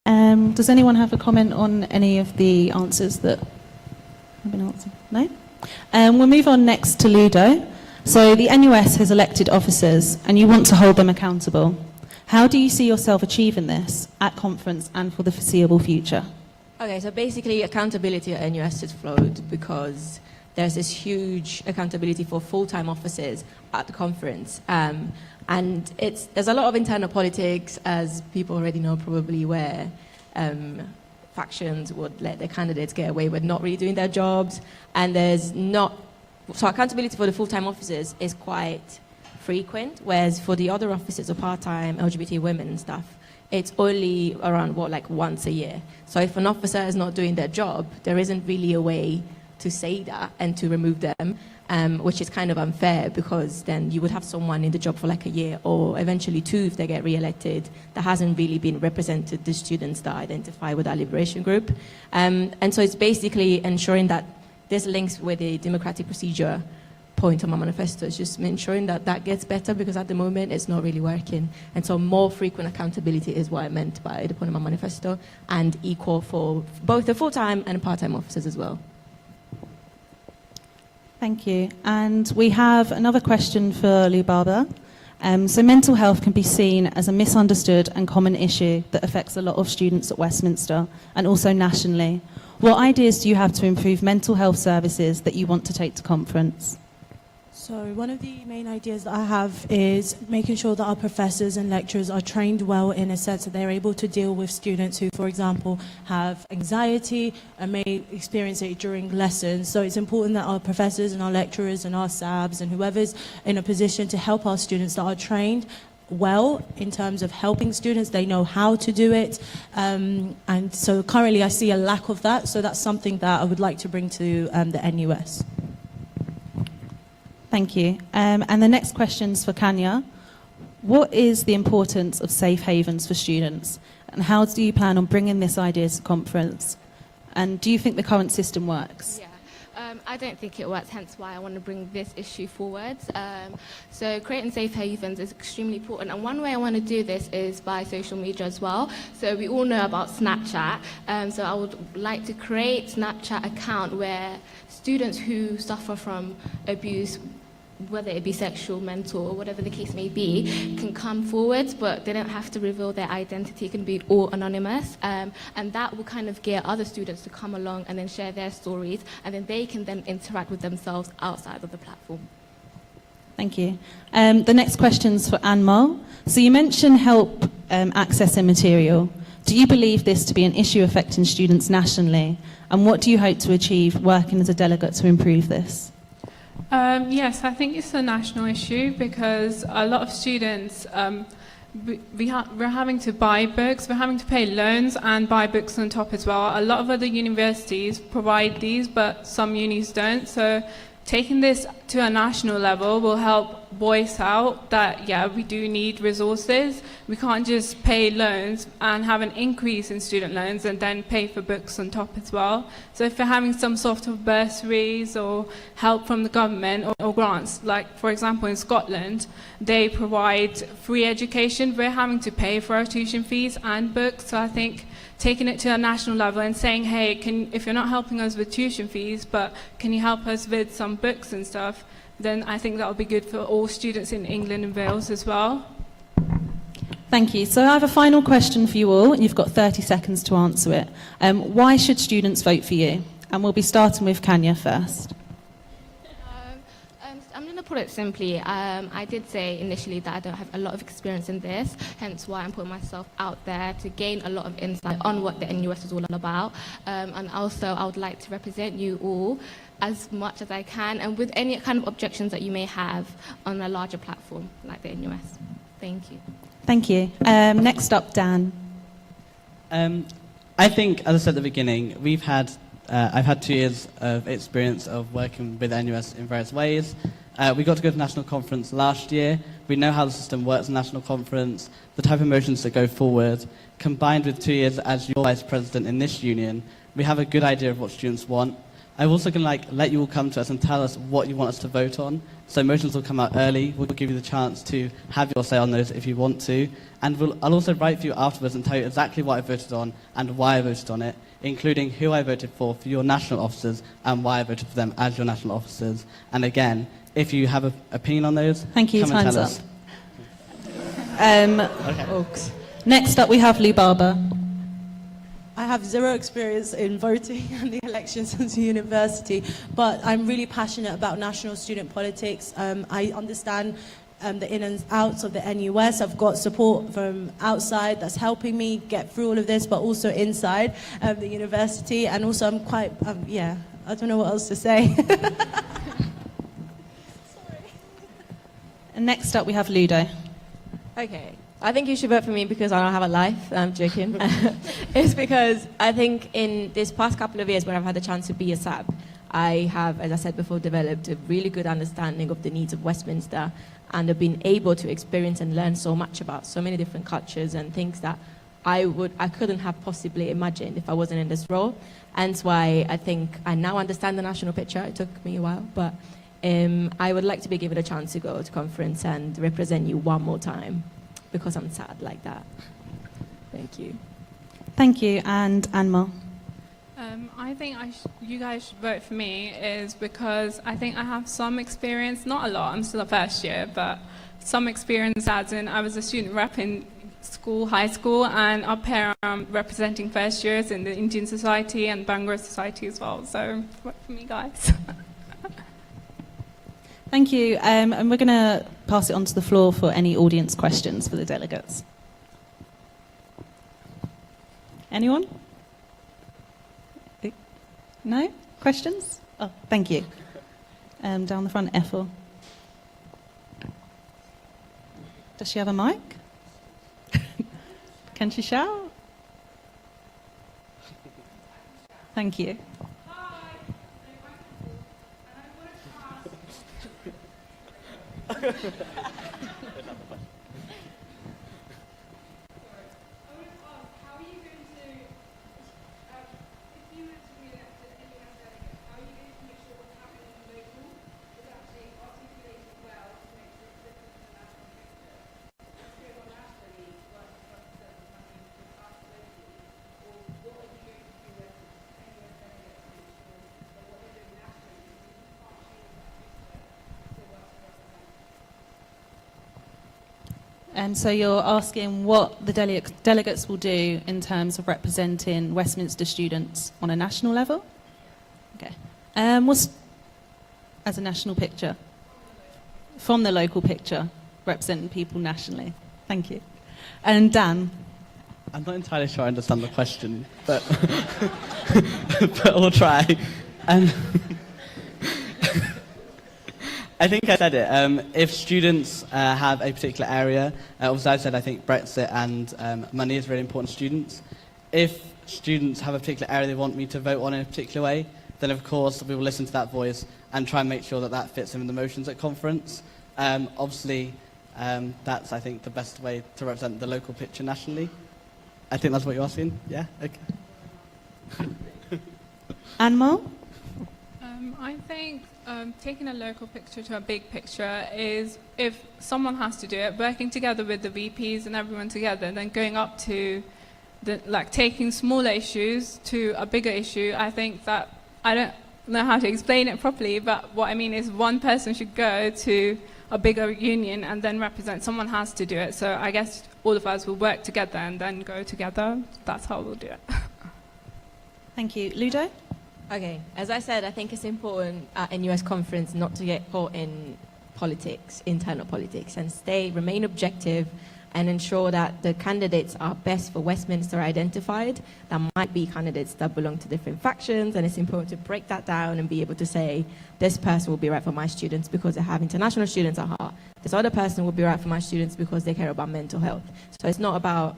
Does anyone have a comment on any of the answers that have been answered? No? We'll move on next to Ludo. So the NUS has elected officers and you want to hold them accountable. How do you see yourself achieving this at conference and for the foreseeable future? Okay, so basically accountability at NUS is flowed because there's this huge accountability for full-time officers at the conference. And there's a lot of internal politics, as people already know probably, where factions would let their candidates get away with not really doing their jobs. And so accountability for the full-time officers is quite frequent, whereas for the other officers or part-time LGBT women and stuff, it's only around, like once a year. So if an officer is not doing their job, there isn't really a way to say that and to remove them, which is kind of unfair because then you would have someone in the job for like a year or eventually 2 if they get re-elected that hasn't really been represented the students that identify with our liberation group. And so it's basically ensuring that this links with the democratic procedure point on my manifesto. It's just ensuring that that gets better because at the moment it's not really working. And so more frequent accountability is what I meant by the point of my manifesto, and equal for both the full-time and part-time officers as well. Thank you. And we have another question for Lubaba. So mental health can be seen as a misunderstood and common issue that affects a lot of students at Westminster and also nationally. What ideas do you have to improve mental health services that you want to take to conference? So one of the main ideas that I have is making sure that our professors and lecturers are trained well in a sense that they're able to deal with students who, for example, have anxiety and may experience it during lessons. So it's important that our professors and our lecturers and our SABs and whoever's in a position to help our students that are trained well in terms of helping students, they know how to do it. And so currently I see a lack of that. So that's something that I would like to bring to the NUS. Thank you. And the next question's for Kanya. What is the importance of safe havens for students? And how do you plan on bringing this idea to conference? And do you think the current system works? Yeah. I don't think it works, hence why I want to bring this issue forward. So creating safe havens is extremely important, and one way I want to do this is by social media as well. So we all know about Snapchat, so I would like to create a Snapchat account where students who suffer from abuse, whether it be sexual, mental, or whatever the case may be, can come forward, but they don't have to reveal their identity. It can be all anonymous, and that will kind of get other students to come along and then share their stories, and then they can then interact with themselves outside of the platform. Thank you. The next question's for Anmol. So you mentioned help accessing material. Do you believe this to be an issue affecting students nationally? And what do you hope to achieve working as a delegate to improve this? Yes, I think it's a national issue because a lot of students, we're having to buy books, we're having to pay loans and buy books on top as well. A lot of other universities provide these, but some unis don't. So taking this to a national level will help voice out that, yeah, we do need resources. We can't just pay loans and have an increase in student loans and then pay for books on top as well. So if we're having some sort of bursaries or help from the government or grants, like for example in Scotland, they provide free education. We're having to pay for our tuition fees and books. So I think taking it to a national level and saying, hey, if you're not helping us with tuition fees, but can you help us with some books and stuff, then I think that will be good for all students in England and Wales as well. Thank you. So I have a final question for you all, and you've got 30 seconds to answer it. Why should students vote for you? And we'll be starting with Kanya first. I'm going to put it simply. I did say initially that I don't have a lot of experience in this, hence why I'm putting myself out there to gain a lot of insight on what the NUS is all about. And also, I would like to represent you all as much as I can, and with any kind of objections that you may have on a larger platform like the NUS. Thank you. Thank you. Next up, Dan. I think, as I said at the beginning, I've had 2 years of experience of working with NUS in various ways. We got to go to national conference last year. We know how the system works in national conference, the type of motions that go forward. Combined with 2 years as your vice president in this union, we have a good idea of what students want. I'm also going to let you all come to us and tell us what you want us to vote on. So motions will come out early. We'll give you the chance to have your say on those if you want to. And I'll also write for you afterwards and tell you exactly what I voted on and why I voted on it, including who I voted for your national officers and why I voted for them as your national officers. And again, if you have an opinion on those, Thank you, come and time's tell up. us. Okay. Oaks. Next up, we have Lou Barber. I have zero experience in voting and the elections at the university, but I'm really passionate about national student politics. I understand the in and outs of the NUS. I've got support from outside that's helping me get through all of this, but also inside the university. And also I'm quite, I don't know what else to say. And next up, we have Ludo. Okay. I think you should vote for me because I don't have a life. I'm joking. It's because I think in this past couple of years where I've had the chance to be a SAB, I have, as I said before, developed a really good understanding of the needs of Westminster and have been able to experience and learn so much about so many different cultures and things that I couldn't have possibly imagined if I wasn't in this role. And that's why I think I now understand the national picture. It took me a while, but I would like to be given a chance to go to conference and represent you one more time, because I'm sad like that. Thank you. Thank you. And Anma. I think you guys should vote for me is because I think I have some experience, not a lot, I'm still a first year, but some experience as in I was a student rep in school, high school, and up here I'm representing first years in the Indian Society and Bangla Society as well. So vote for me, guys. Thank you. And we're going to pass it on to the floor for any audience questions for the delegates. Anyone? No? Questions? Oh, thank you. Down the front, Ethel. Does she have a mic? Can she shout? Thank you. And so you're asking what the delegates will do in terms of representing Westminster students on a national level? Okay. What's as a national picture? From the local picture, representing people nationally. Thank you. And Dan? I'm not entirely sure I understand the question, but, but we'll try. I think I said it. If students have a particular area, obviously I said I think Brexit and money is really important to students. If students have a particular area they want me to vote on in a particular way, then of course we will listen to that voice and try and make sure that that fits in with the motions at conference. Obviously, that's, I think, the best way to represent the local picture nationally. I think that's what you're asking? Yeah? Okay. Anmol? I think taking a local picture to a big picture is, if someone has to do it, working together with the VPs and everyone together, and then going up to taking smaller issues to a bigger issue. I think that, I don't know how to explain it properly, but what I mean is one person should go to a bigger union and then represent. Someone has to do it. So I guess all of us will work together and then go together. That's how we'll do it. Thank you. Ludo? Okay, as I said, I think it's important at a NUS conference not to get caught in politics, internal politics, and remain objective and ensure that the candidates are best for Westminster identified. There might be candidates that belong to different factions, and it's important to break that down and be able to say, this person will be right for my students because they have international students at heart. This other person will be right for my students because they care about mental health. So it's not about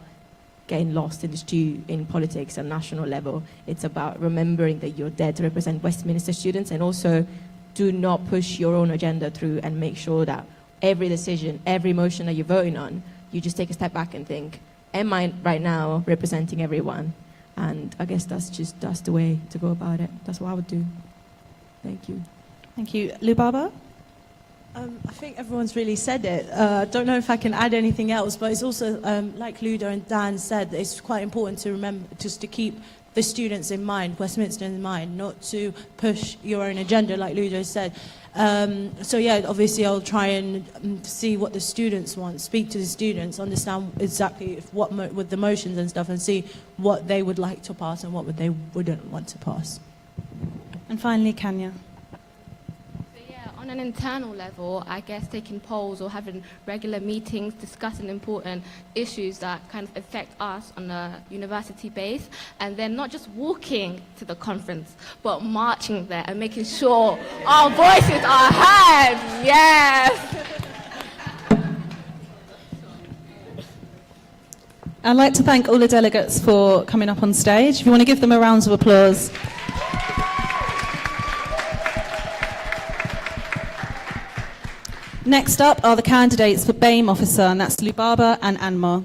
getting lost in the stew in politics and national level. It's about remembering that you're there to represent Westminster students, and also do not push your own agenda through, and make sure that every decision, every motion that you're voting on, you just take a step back and think, am I right now representing everyone? And I guess that's the way to go about it. That's what I would do. Thank you. Thank you. Lubaba? I think everyone's really said it. I don't know if I can add anything else, but it's also, like Ludo and Dan said, it's quite important to remember just to keep the students in mind, Westminster in mind, not to push your own agenda, like Ludo said. So yeah, obviously I'll try and see what the students want, speak to the students, understand exactly with the motions and stuff, and see what they would like to pass and what they wouldn't want to pass. And finally, Kanya. On an internal level, I guess taking polls or having regular meetings discussing important issues that kind of affect us on a university base, and then not just walking to the conference, but marching there and making sure our voices are heard. Yes! I'd like to thank all the delegates for coming up on stage. If you want to give them a round of applause. Next up are the candidates for BAME officer, and that's Lubaba and Anmar.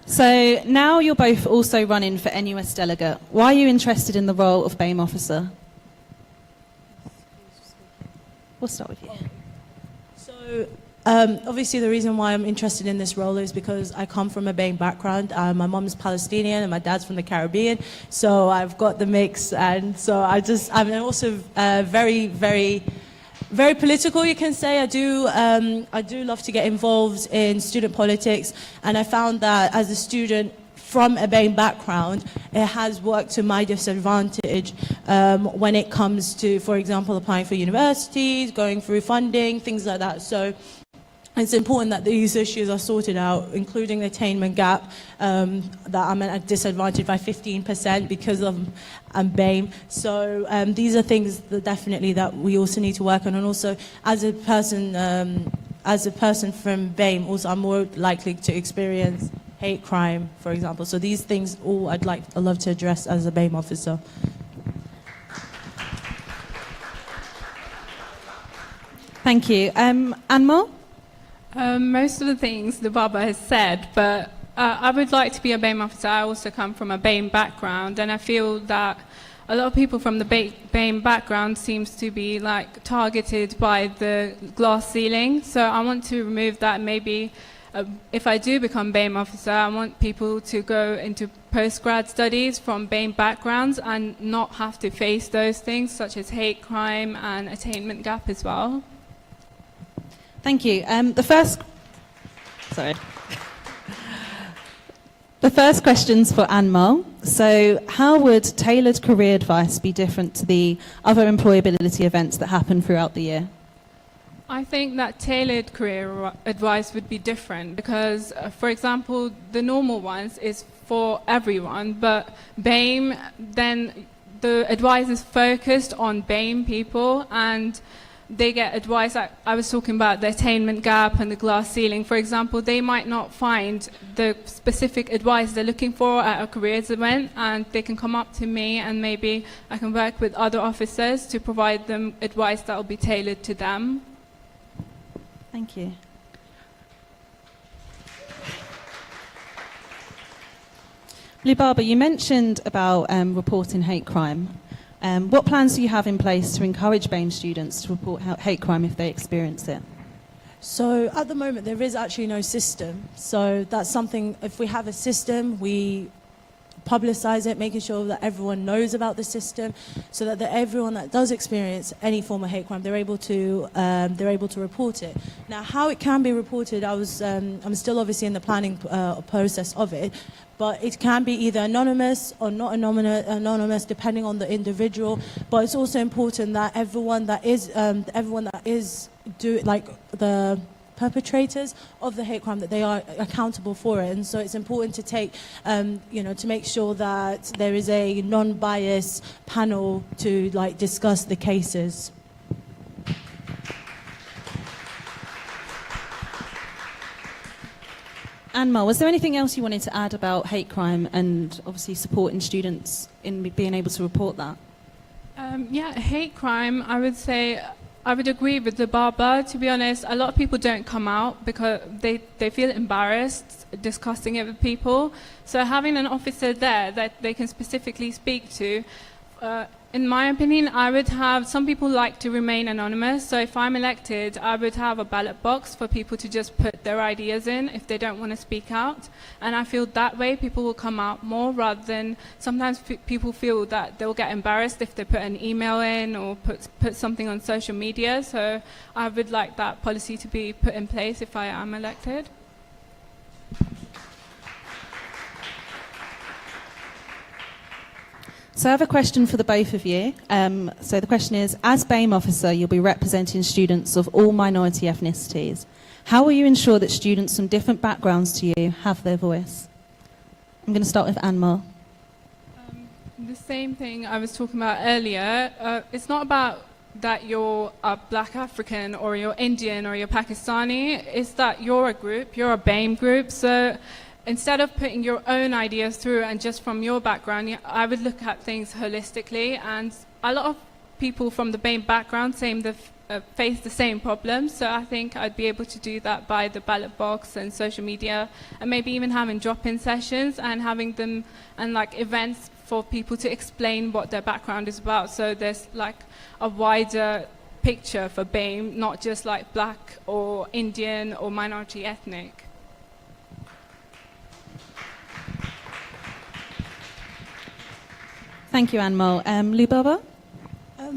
So now you're both also running for NUS delegate. Why are you interested in the role of BAME officer? We'll start with you. So, obviously the reason why I'm interested in this role is because I come from a BAME background. My mom's Palestinian and my dad's from the Caribbean, so I've got the mix, and so I'm also very, very, very political, you can say. I do love to get involved in student politics, and I found that as a student from a BAME background, it has worked to my disadvantage when it comes to, for example, applying for universities, going through funding, things like that. So it's important that these issues are sorted out, including the attainment gap, that I'm at a disadvantage by 15% because of BAME. So these are things that definitely that we also need to work on. And also, as a person from BAME, also I'm more likely to experience hate crime, for example. So these things all I'd love to address as a BAME officer. Thank you. Anmar? Most of the things the Baba has said, but I would like to be a BAME officer. I also come from a BAME background, and I feel that a lot of people from the BAME background seems to be like targeted by the glass ceiling. So I want to remove that. Maybe if I do become BAME officer, I want people to go into postgrad studies from BAME backgrounds and not have to face those things such as hate crime and attainment gap as well. Thank you. The first question's for Anmar. So how would tailored career advice be different to the other employability events that happen throughout the year? I think that tailored career advice would be different because, for example, the normal ones is for everyone, but BAME, then the advice is focused on BAME people, and they get advice. I was talking about the attainment gap and the glass ceiling. For example, they might not find the specific advice they're looking for at a careers event, and they can come up to me, and maybe I can work with other officers to provide them advice that will be tailored to them. Thank you. Lubaba, you mentioned about reporting hate crime. What plans do you have in place to encourage BAME students to report hate crime if they experience it? So at the moment, there is actually no system. So that's something, if we have a system, we publicize it, making sure that everyone knows about the system, so that everyone that does experience any form of hate crime, they're able to report it. Now, how it can be reported, I'm still obviously in the planning process of it, but it can be either anonymous or not anonymous, depending on the individual. But it's also important that everyone that is the perpetrators of the hate crime, that they are accountable for it. And so it's important to take, to make sure that there is a non-biased panel to discuss the cases. Anma, was there anything else you wanted to add about hate crime and obviously supporting students in being able to report that? Yeah, hate crime, I would say, I would agree with the barber. To be honest, a lot of people don't come out because they feel embarrassed discussing it with people. So having an officer there that they can specifically speak to, in my opinion, I would have, some people like to remain anonymous, so if I'm elected, I would have a ballot box for people to just put their ideas in if they don't want to speak out. And I feel that way people will come out more rather than, sometimes people feel that they'll get embarrassed if they put an email in or put something on social media. So I would like that policy to be put in place if I am elected. So I have a question for the both of you. So the question is, as BAME officer, you'll be representing students of all minority ethnicities. How will you ensure that students from different backgrounds to you have their voice? I'm going to start with Anmar. The same thing I was talking about earlier. It's not about that you're a black African or you're Indian or you're Pakistani. It's that you're a group, you're a BAME group. So instead of putting your own ideas through and just from your background, I would look at things holistically. And a lot of people from the BAME background face the same problems. So I think I'd be able to do that by the ballot box and social media, and maybe even having drop-in sessions and having them and like events for people to explain what their background is about. So there's like a wider picture for BAME, not just like black or Indian or minority ethnic. Thank you, Anmol. Lubaba?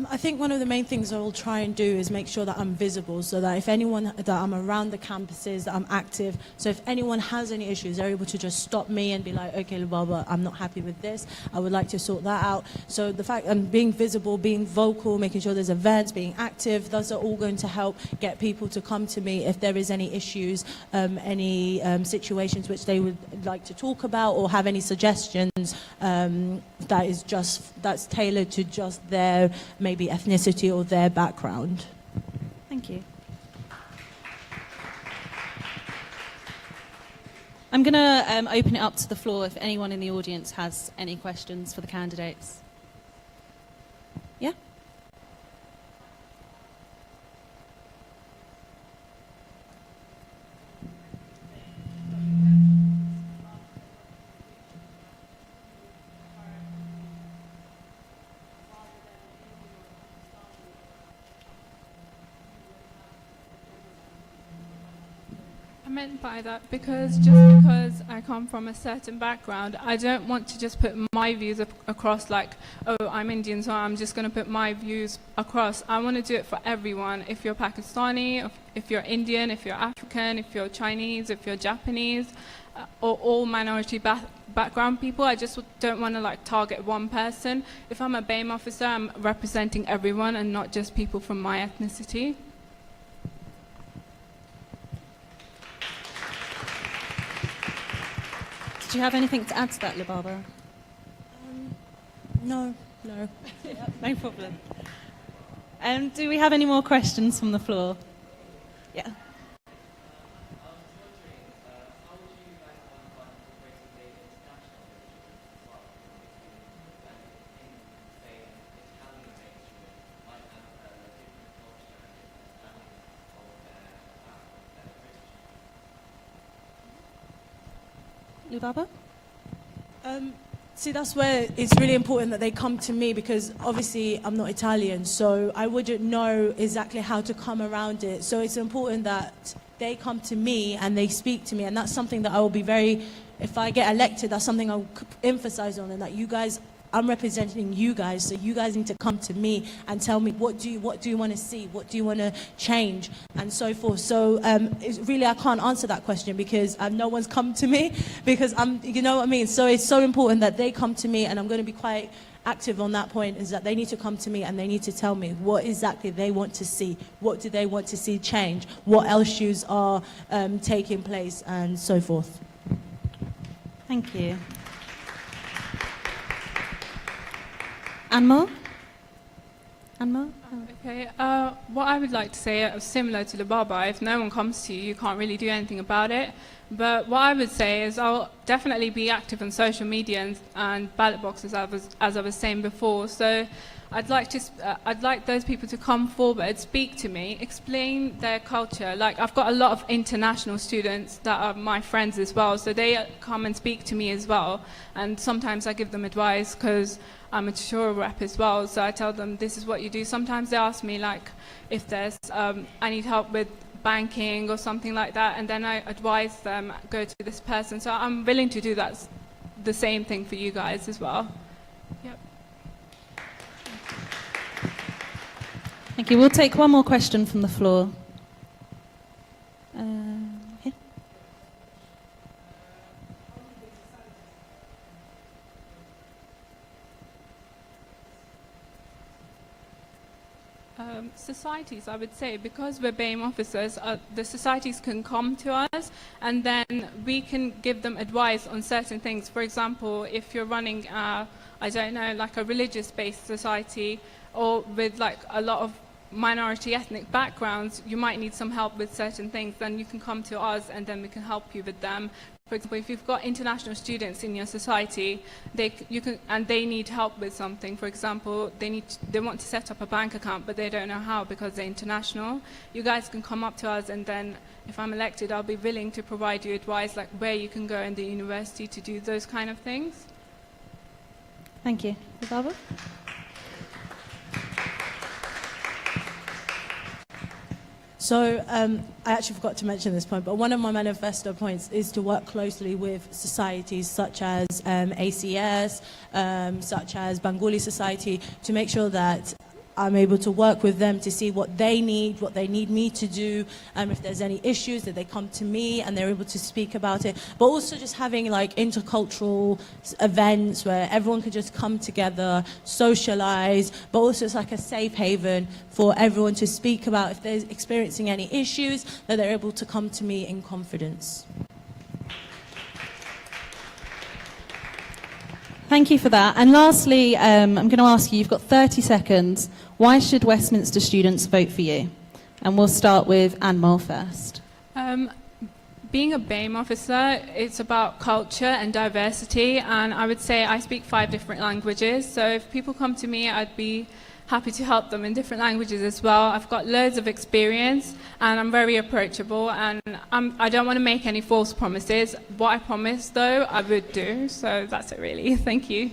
I think one of the main things I will try and do is make sure that I'm visible, so that if anyone, that I'm around the campuses, that I'm active. So if anyone has any issues, they're able to just stop me and be like, okay, Lubaba, I'm not happy with this. I would like to sort that out. So the fact I'm being visible, being vocal, making sure there's events, being active, those are all going to help get people to come to me if there is any issues, any situations which they would like to talk about or have any suggestions that's tailored to just their maybe ethnicity or their background. Thank you. I'm going to open it up to the floor if anyone in the audience has any questions for the candidates. Yeah? I meant by that because just because I come from a certain background, I don't want to just put my views across like, oh, I'm Indian, so I'm just going to put my views across. I want to do it for everyone. If you're Pakistani, if you're Indian, if you're African, if you're Chinese, if you're Japanese, or all minority background people, I just don't want to like target one person. If I'm a BAME officer, I'm representing everyone and not just people from my ethnicity. Do you have anything to add to that, Lubaba? No. No problem. Do we have any more questions from the floor? Yeah. Lubaba? See, that's where it's really important that they come to me, because obviously I'm not Italian, so I wouldn't know exactly how to come around it. So it's important that they come to me and they speak to me, and that's something that I will be if I get elected, that's something I'll emphasize on, and that you guys, I'm representing you guys, so you guys need to come to me and tell me what do you want to see, what do you want to change, and so forth. So it's really, I can't answer that question because no one's come to me, because you know what I mean. So it's so important that they come to me, and I'm going to be quite active on that point, is that they need to come to me and they need to tell me what exactly they want to see, what do they want to see change, what issues are taking place, and so forth. Thank you. Anmol? Okay, what I would like to say, similar to Lubaba, if no one comes to you, you can't really do anything about it. But what I would say is I'll definitely be active on social media and ballot boxes, as I was saying before. So I'd like those people to come forward, speak to me, explain their culture. Like, I've got a lot of international students that are my friends as well, so they come and speak to me as well. And sometimes I give them advice because I'm a tutorial rep as well, so I tell them this is what you do. Sometimes they ask me, like, if there's I need help with banking or something like that, and then I advise them, go to this person. So I'm willing to do that, the same thing for you guys as well. Yep. Thank you. We'll take one more question from the floor. Here. Societies, I would say, because we're BAME officers, the societies can come to us and then we can give them advice on certain things. For example, if you're running, I don't know, like a religious-based society or with like a lot of minority ethnic backgrounds, you might need some help with certain things, then you can come to us and then we can help you with them. For example, if you've got international students in your society, they need help with something. For example, they want to set up a bank account, but they don't know how because they're international. You guys can come up to us, and then if I'm elected, I'll be willing to provide you advice, like where you can go in the university to do those kind of things. Thank you. Barbara? So I actually forgot to mention this point, but one of my manifesto points is to work closely with societies such as ACS, such as Bengali Society, to make sure that I'm able to work with them to see what they need me to do, if there's any issues that they come to me and they're able to speak about it. But also just having like intercultural events where everyone could just come together, socialize, but also it's like a safe haven for everyone to speak about if they're experiencing any issues, that they're able to come to me in confidence. Thank you for that. And lastly, I'm going to ask you, you've got 30 seconds. Why should Westminster students vote for you? And we'll start with Anmol first. Being a BAME officer, it's about culture and diversity, and I would say I speak 5 different languages, so if people come to me, I'd be happy to help them in different languages as well. I've got loads of experience and I'm very approachable, and I don't want to make any false promises. What I promise, though, I would do. So that's it, really. Thank you.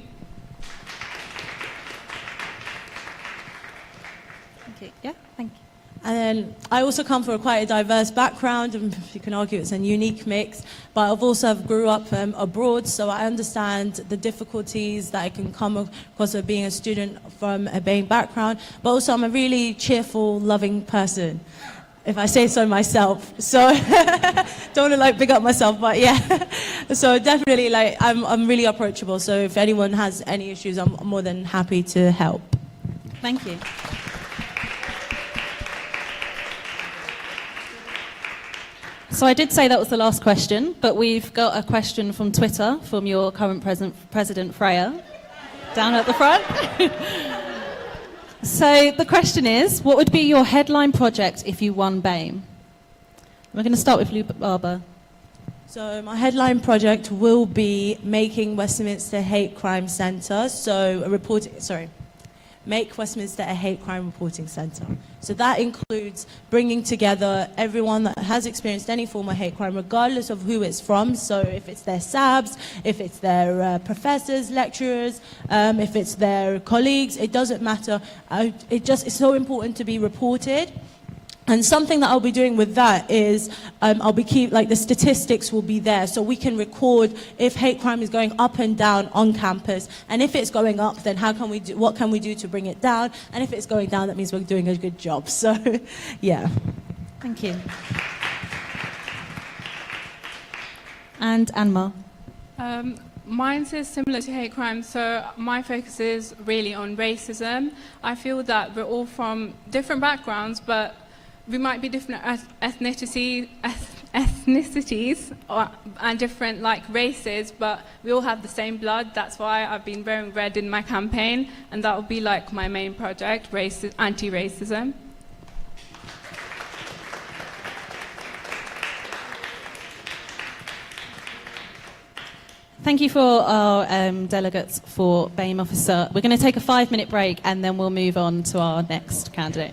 Thank you. Yeah, thank you. And then I also come from quite a diverse background, and you can argue it's a unique mix, but I've also grew up abroad, so I understand the difficulties that I can come across of being a student from a BAME background, but also I'm a really cheerful, loving person, if I say so myself. So don't want to like big up myself, but yeah. So definitely like I'm really approachable, so if anyone has any issues, I'm more than happy to help. Thank you. So I did say that was the last question, but we've got a question from Twitter from your current President Freya, down at the front. So the question is, what would be your headline project if you won BAME? We're going to start with Lou Barber. So my headline project will be making Westminster a hate crime centre, make Westminster a hate crime reporting centre. So that includes bringing together everyone that has experienced any form of hate crime, regardless of who it's from. So if it's their SABs, if it's their professors, lecturers, if it's their colleagues, it doesn't matter. It's so important to be reported. And something that I'll be doing with that is the statistics will be there, so we can record if hate crime is going up and down on campus, and if it's going up, then what can we do to bring it down? And if it's going down, that means we're doing a good job. So, yeah. Thank you. And Anmar. Mine is similar to hate crime, so my focus is really on racism. I feel that we're all from different backgrounds, but we might be different ethnicities and different races, but we all have the same blood. That's why I've been wearing red in my campaign, and that will be my main project, anti-racism. Thank you for our delegates for BAME officer. We're going to take a 5-minute break and then we'll move on to our next candidate.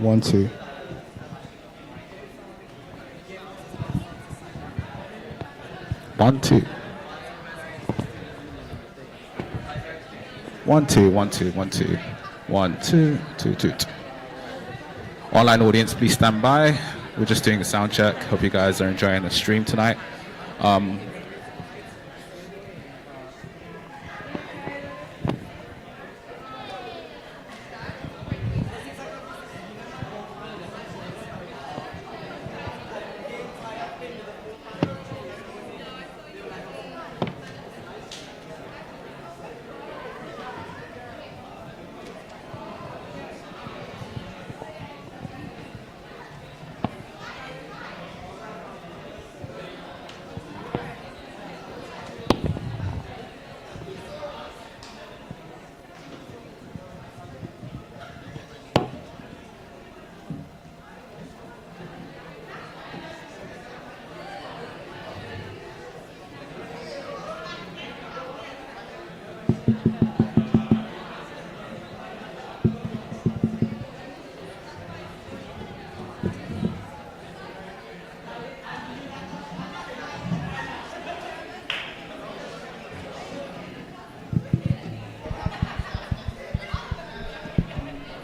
One, two. One, two. One, two, one, two, one, two. One, two, two, two. Online audience, please stand by. We're just doing a sound check. Hope you guys are enjoying the stream tonight.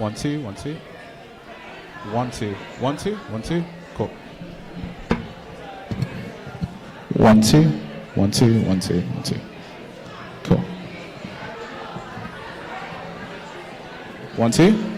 1 2 1 2 1 2 1 2 1 2. Cool. 1 2 1 2 1 2 1 2. Cool. 1 2.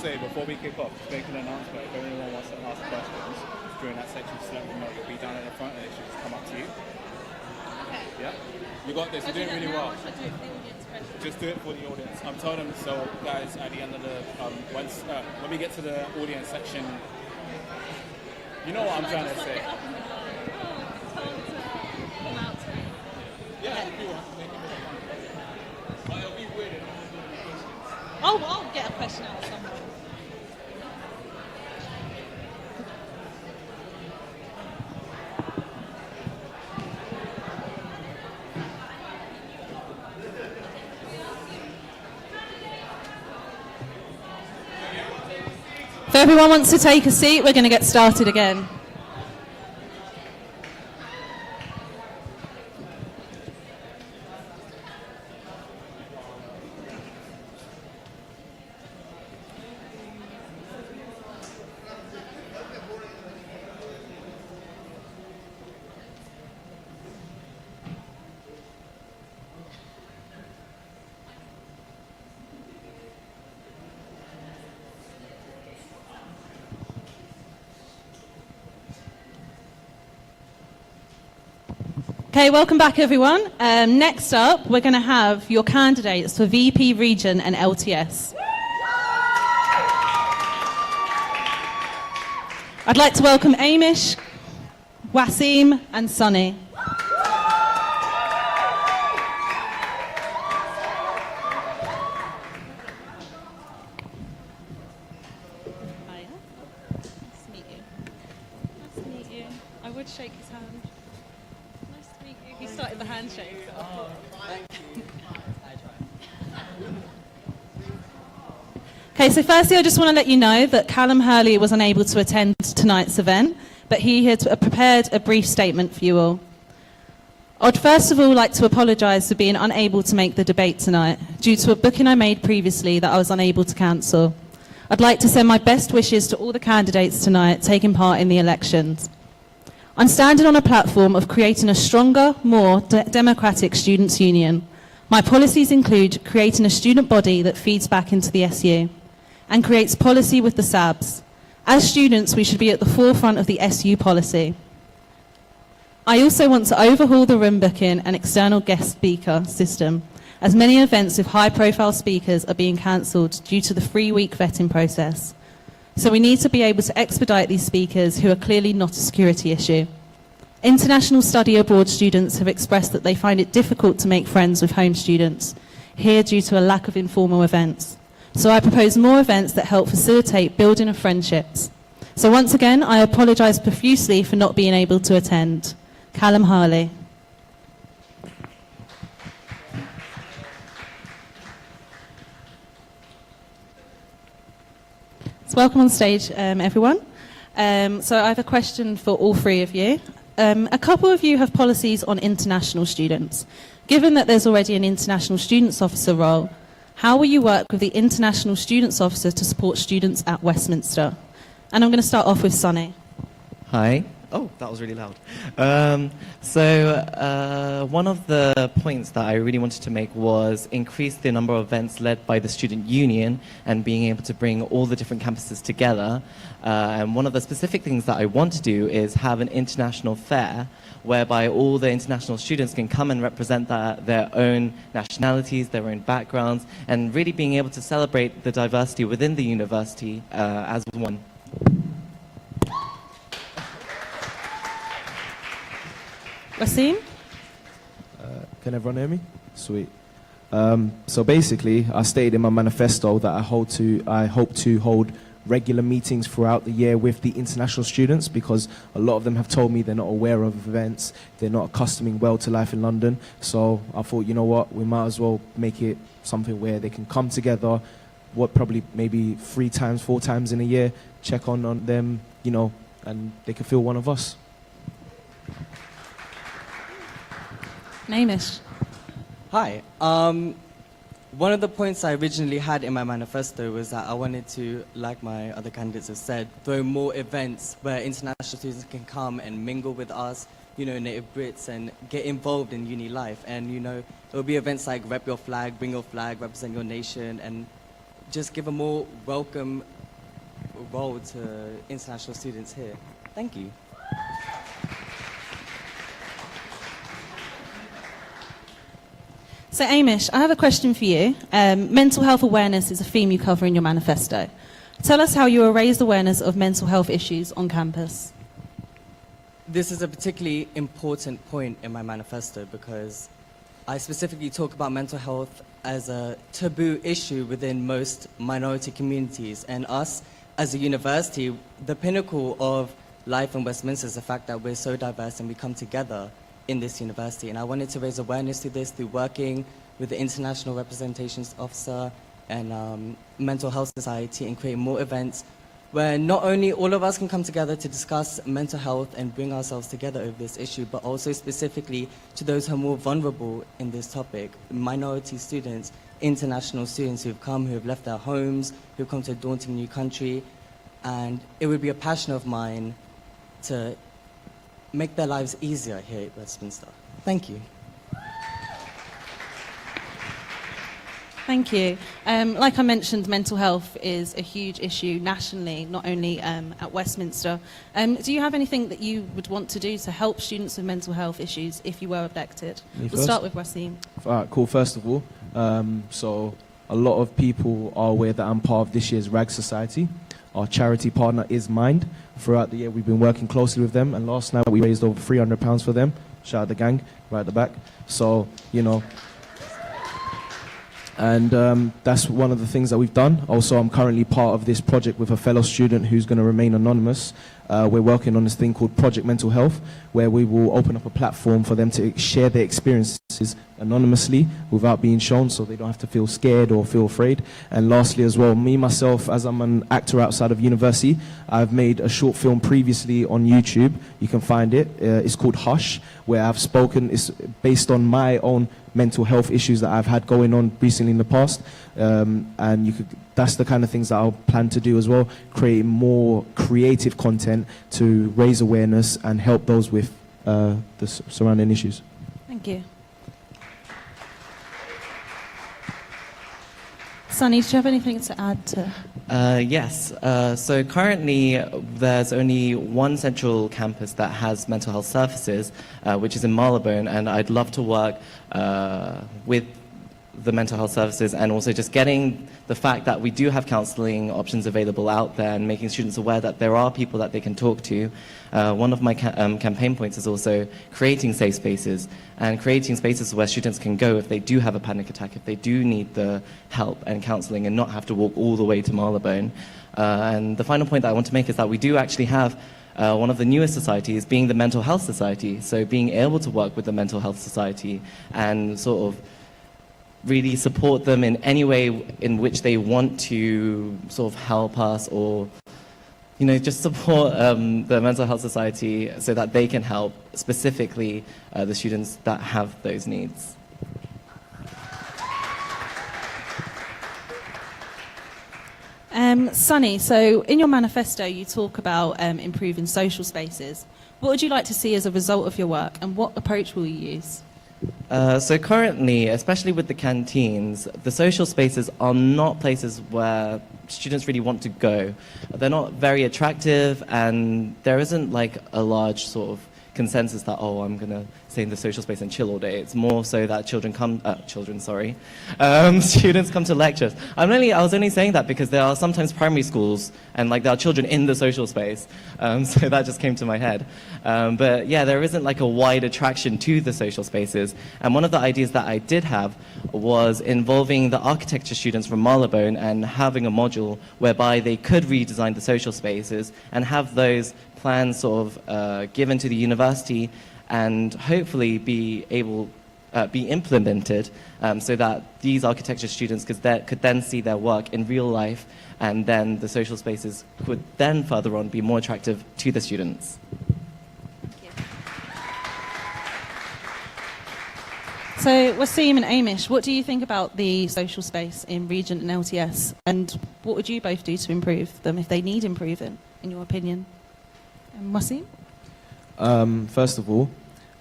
Before we kick off, just make an announcement. If anyone wants to ask questions during that section, just let me know. You'll be down at the front and it should just come up to you. Okay. Yeah? You got this. You're doing really well. Just do it for the audience. I'm told them, so guys, at the end of the, when we get to the audience section, you know what I'm trying to say. Yeah, if you want. But it'll be weird. Oh, I'll get a question out of someone. If everyone wants to take a seat, we're going to get started again. Okay, welcome back everyone. Next up, we're going to have your candidates for VP, Region and LTS. I'd like to welcome Amish, Wasim and Sunny. Hiya. Nice to meet you. Nice to meet you. I would shake his hand. He started the handshake. So. Oh, thank you. I tried. Okay, so firstly I just want to let you know that Callum Hurley was unable to attend tonight's event, but he had prepared a brief statement for you all. I'd first of all like to apologise for being unable to make the debate tonight, due to a booking I made previously that I was unable to cancel. I'd like to send my best wishes to all the candidates tonight taking part in the elections. I'm standing on a platform of creating a stronger, more democratic students' union. My policies include creating a student body that feeds back into the SU and creates policy with the SABs. As students, we should be at the forefront of the SU policy. I also want to overhaul the room booking and external guest speaker system, as many events with high-profile speakers are being cancelled due to the 3-week vetting process. So we need to be able to expedite these speakers who are clearly not a security issue. International study abroad students have expressed that they find it difficult to make friends with home students, here due to a lack of informal events. So I propose more events that help facilitate building of friendships. So once again, I apologise profusely for not being able to attend. Callum Harley. So welcome on stage, everyone. So I have a question for all three of you. A couple of you have policies on international students. Given that there's already an international students officer role, how will you work with the international students officer to support students at Westminster? And I'm going to start off with Sunny. Hi. Oh, that was really loud. One of the points that I really wanted to make was increase the number of events led by the student union and being able to bring all the different campuses together. And one of the specific things that I want to do is have an international fair whereby all the international students can come and represent their own nationalities, their own backgrounds, and really being able to celebrate the diversity within the university as one. Wasim? Can everyone hear me? Sweet. So basically, I stated in my manifesto that I hope to hold regular meetings throughout the year with the international students, because a lot of them have told me they're not aware of events, they're not accustoming well to life in London. So I thought, you know what, we might as well make it something where they can come together, probably maybe 3 times, 4 times in a year, check on them, you know, and they can feel one of us. Naimish. Hi. One of the points I originally had in my manifesto was that I wanted to, like my other candidates have said, throw more events where international students can come and mingle with us, you know, native Brits, and get involved in uni life. And, you know, there will be events like Rep Your Flag, Bring Your Flag, Represent Your Nation, and just give a more welcome role to international students here. Thank you. So, Amish, I have a question for you. Mental health awareness is a theme you cover in your manifesto. Tell us how you will raise awareness of mental health issues on campus. This is a particularly important point in my manifesto because I specifically talk about mental health as a taboo issue within most minority communities. And us, as a university, the pinnacle of life in Westminster is the fact that we're so diverse and we come together in this university. And I wanted to raise awareness to this through working with the International Representations Officer and Mental Health Society and create more events where not only all of us can come together to discuss mental health and bring ourselves together over this issue, but also specifically to those who are more vulnerable in this topic, minority students, international students who have left their homes, who've come to a daunting new country. And it would be a passion of mine to make their lives easier here at Westminster. Thank you. Thank you. Like I mentioned, mental health is a huge issue nationally, not only at Westminster. Do you have anything that you would want to do to help students with mental health issues if you were elected? We'll start with Wasim. All right, cool. First of all, so a lot of people are aware that I'm part of this year's RAG Society. Our charity partner is Mind. Throughout the year, we've been working closely with them, and last night we raised over £300 for them. Shout out the gang, right at the back. So, you know, and that's one of the things that we've done. Also, I'm currently part of this project with a fellow student who's going to remain anonymous. We're working on this thing called Project Mental Health, where we will open up a platform for them to share their experiences anonymously without being shown, so they don't have to feel scared or feel afraid. And lastly as well, me myself, as I'm an actor outside of university, I've made a short film previously on YouTube. You can find it. It's called Hush, where I've spoken. It's based on my own mental health issues that I've had going on recently in the past. And that's the kind of things that I'll plan to do as well, create more creative content to raise awareness and help those with the surrounding issues. Thank you. Sunny, do you have anything to add to? Yes. So currently, there's only one central campus that has mental health services, which is in Marylebone, and I'd love to work with the mental health services and also just getting the fact that we do have counselling options available out there and making students aware that there are people that they can talk to. One of my campaign points is also creating safe spaces and creating spaces where students can go if they do have a panic attack, if they do need the help and counselling and not have to walk all the way to Marylebone. And the final point that I want to make is that we do actually have one of the newest societies being the Mental Health Society. So being able to work with the Mental Health Society and sort of really support them in any way in which they want to sort of help us or, you know, just support the Mental Health Society so that they can help specifically the students that have those needs. Sunny, so in your manifesto you talk about improving social spaces. What would you like to see as a result of your work, and what approach will you use? So currently, especially with the canteens, the social spaces are not places where students really want to go. They're not very attractive, and there isn't like a large sort of consensus that, oh, I'm going to stay in the social space and chill all day. It's more so that students come to lectures. I was only saying that because there are sometimes primary schools and like there are children in the social space. So that just came to my head. But yeah, there isn't like a wide attraction to the social spaces. And one of the ideas that I did have was involving the architecture students from Marylebone and having a module whereby they could redesign the social spaces and have those plans sort of given to the university and hopefully be implemented so that these architecture students could then see their work in real life, and then the social spaces could then further on be more attractive to the students. So, Wasim and Amish, what do you think about the social space in Regent and LTS, and what would you both do to improve them if they need improving, in your opinion? Wasim? First of all,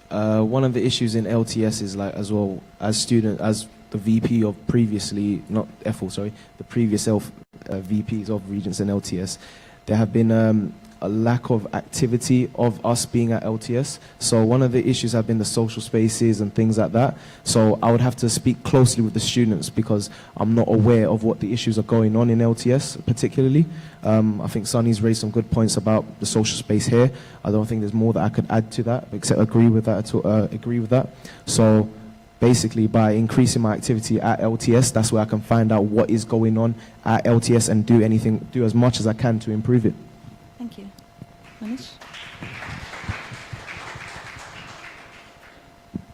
one of the issues in LTS is like as well as the VP of previously, not Ethel, sorry, the previous VPs of Regents and LTS, there have been a lack of activity of us being at LTS. So one of the issues have been the social spaces and things like that. So I would have to speak closely with the students because I'm not aware of what the issues are going on in LTS particularly. I think Sunny's raised some good points about the social space here. I don't think there's more that I could add to that except agree with that. So basically by increasing my activity at LTS, that's where I can find out what is going on at LTS and do as much as I can to improve it. Thank you. Anish?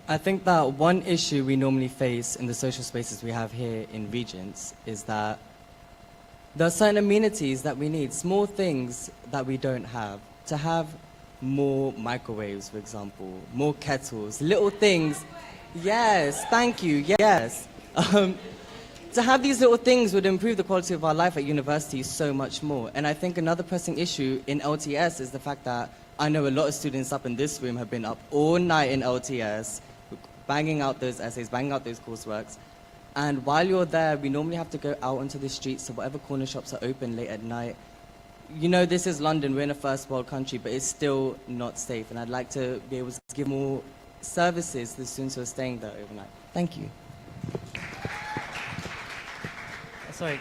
I think that one issue we normally face in the social spaces we have here in Regents is that there are certain amenities that we need, small things that we don't have. To have more microwaves, for example, more kettles, little things. Yes, thank you, yes. To have these little things would improve the quality of our life at university so much more. And I think another pressing issue in LTS is the fact that I know a lot of students up in this room have been up all night in LTS, banging out those essays, banging out those courseworks. And while you're there, we normally have to go out onto the streets, so whatever corner shops are open late at night. You know, this is London, we're in a first world country, but it's still not safe. And I'd like to be able to give more services to the students who are staying there overnight. Thank you. Sorry,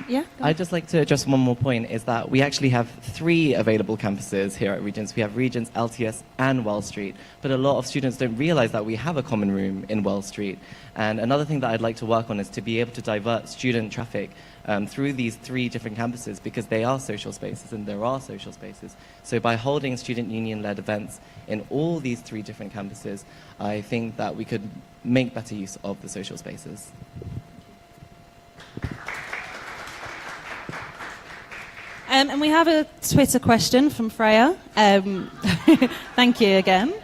Yeah, I'd just like to address one more point, is that we actually have 3 available campuses here at Regents. We have Regents, LTS and Wells Street, but a lot of students don't realize that we have a common room in Wells Street. And another thing that I'd like to work on is to be able to divert student traffic through these 3 different campuses, because they are social spaces and there are social spaces. So by holding student union-led events in all these 3 different campuses, I think that we could make better use of the social spaces. And we have a Twitter question from Freya. Thank you again.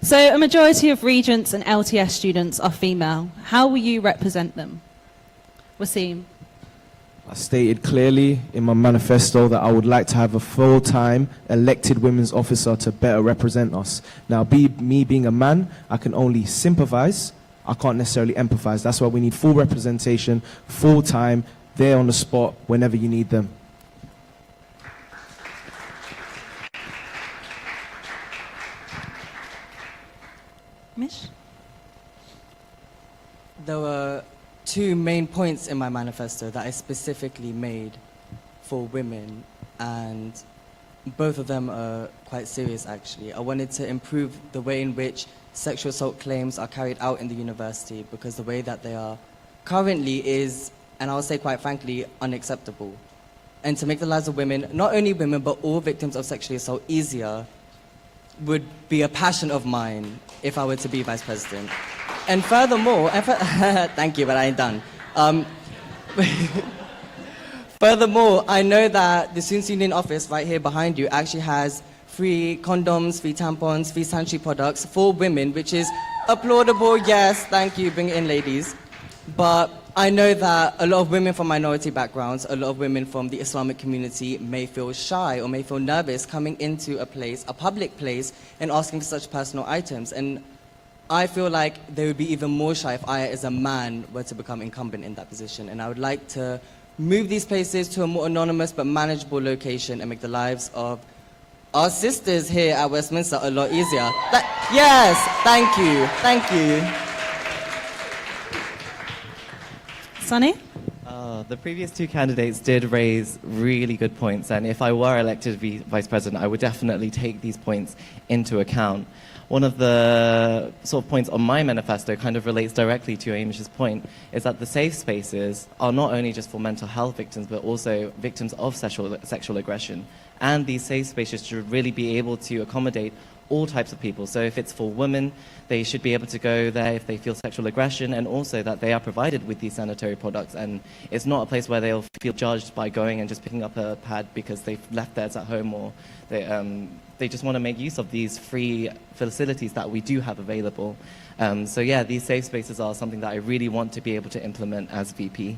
So a majority of Regents and LTS students are female. How will you represent them? Wasim? I stated clearly in my manifesto that I would like to have a full-time elected women's officer to better represent us. Now, me being a man, I can only sympathize. I can't necessarily empathize. That's why we need full representation, full-time, there on the spot whenever you need them. Mish? There were 2 main points in my manifesto that I specifically made for women, and both of them are quite serious actually. I wanted to improve the way in which sexual assault claims are carried out in the university, because the way that they are currently is, and I'll say quite frankly, unacceptable. And to make the lives of women, not only women, but all victims of sexual assault easier would be a passion of mine if I were to be vice president. And furthermore, thank you, but I ain't done. Furthermore, I know that the Students' Union office right here behind you actually has free condoms, free tampons, free sanitary products for women, which is applaudable. Yes, thank you, bring it in, ladies. But I know that a lot of women from minority backgrounds, a lot of women from the Islamic community may feel shy or may feel nervous coming into a place, a public place, and asking for such personal items. And I feel like they would be even more shy if I, as a man, were to become incumbent in that position. And I would like to move these places to a more anonymous but manageable location and make the lives of our sisters here at Westminster a lot easier. Yes, thank you, thank you. Sunny? The previous two candidates did raise really good points, and if I were elected vice president, I would definitely take these points into account. One of the sort of points on my manifesto kind of relates directly to Amish's point, is that the safe spaces are not only just for mental health victims, but also victims of sexual aggression. And these safe spaces should really be able to accommodate all types of people. So if it's for women, they should be able to go there if they feel sexual aggression, and also that they are provided with these sanitary products. And it's not a place where they'll feel judged by going and just picking up a pad because they've left theirs at home, or they just want to make use of these free facilities that we do have available. So yeah, these safe spaces are something that I really want to be able to implement as VP.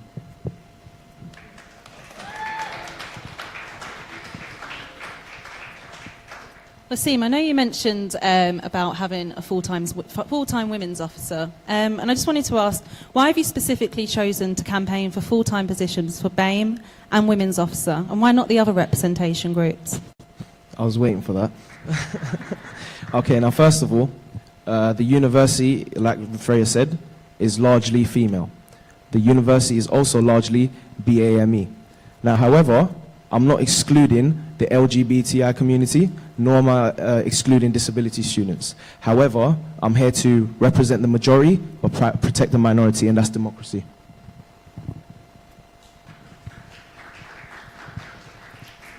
Wasim, I know you mentioned about having a full-time women's officer, and I just wanted to ask, why have you specifically chosen to campaign for full-time positions for BAME and women's officer, and why not the other representation groups? I was waiting for that. Okay, now first of all, the university, like Freya said, is largely female. The university is also largely BAME. Now, however, I'm not excluding the LGBTI community, nor am I excluding disability students. However, I'm here to represent the majority, but protect the minority, and that's democracy.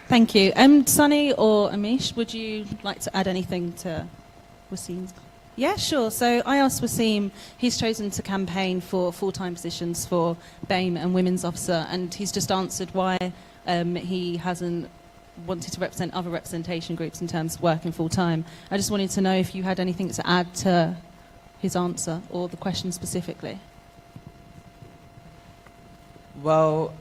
Thank you. Sunny or Amish, would you like to add anything to Wasim's? Yeah, sure. So I asked Wasim, he's chosen to campaign for full-time positions for BAME and women's officer, and he's just answered why he hasn't wanted to represent other representation groups in terms of working full-time. I just wanted to know if you had anything to add to his answer or the question specifically. Well,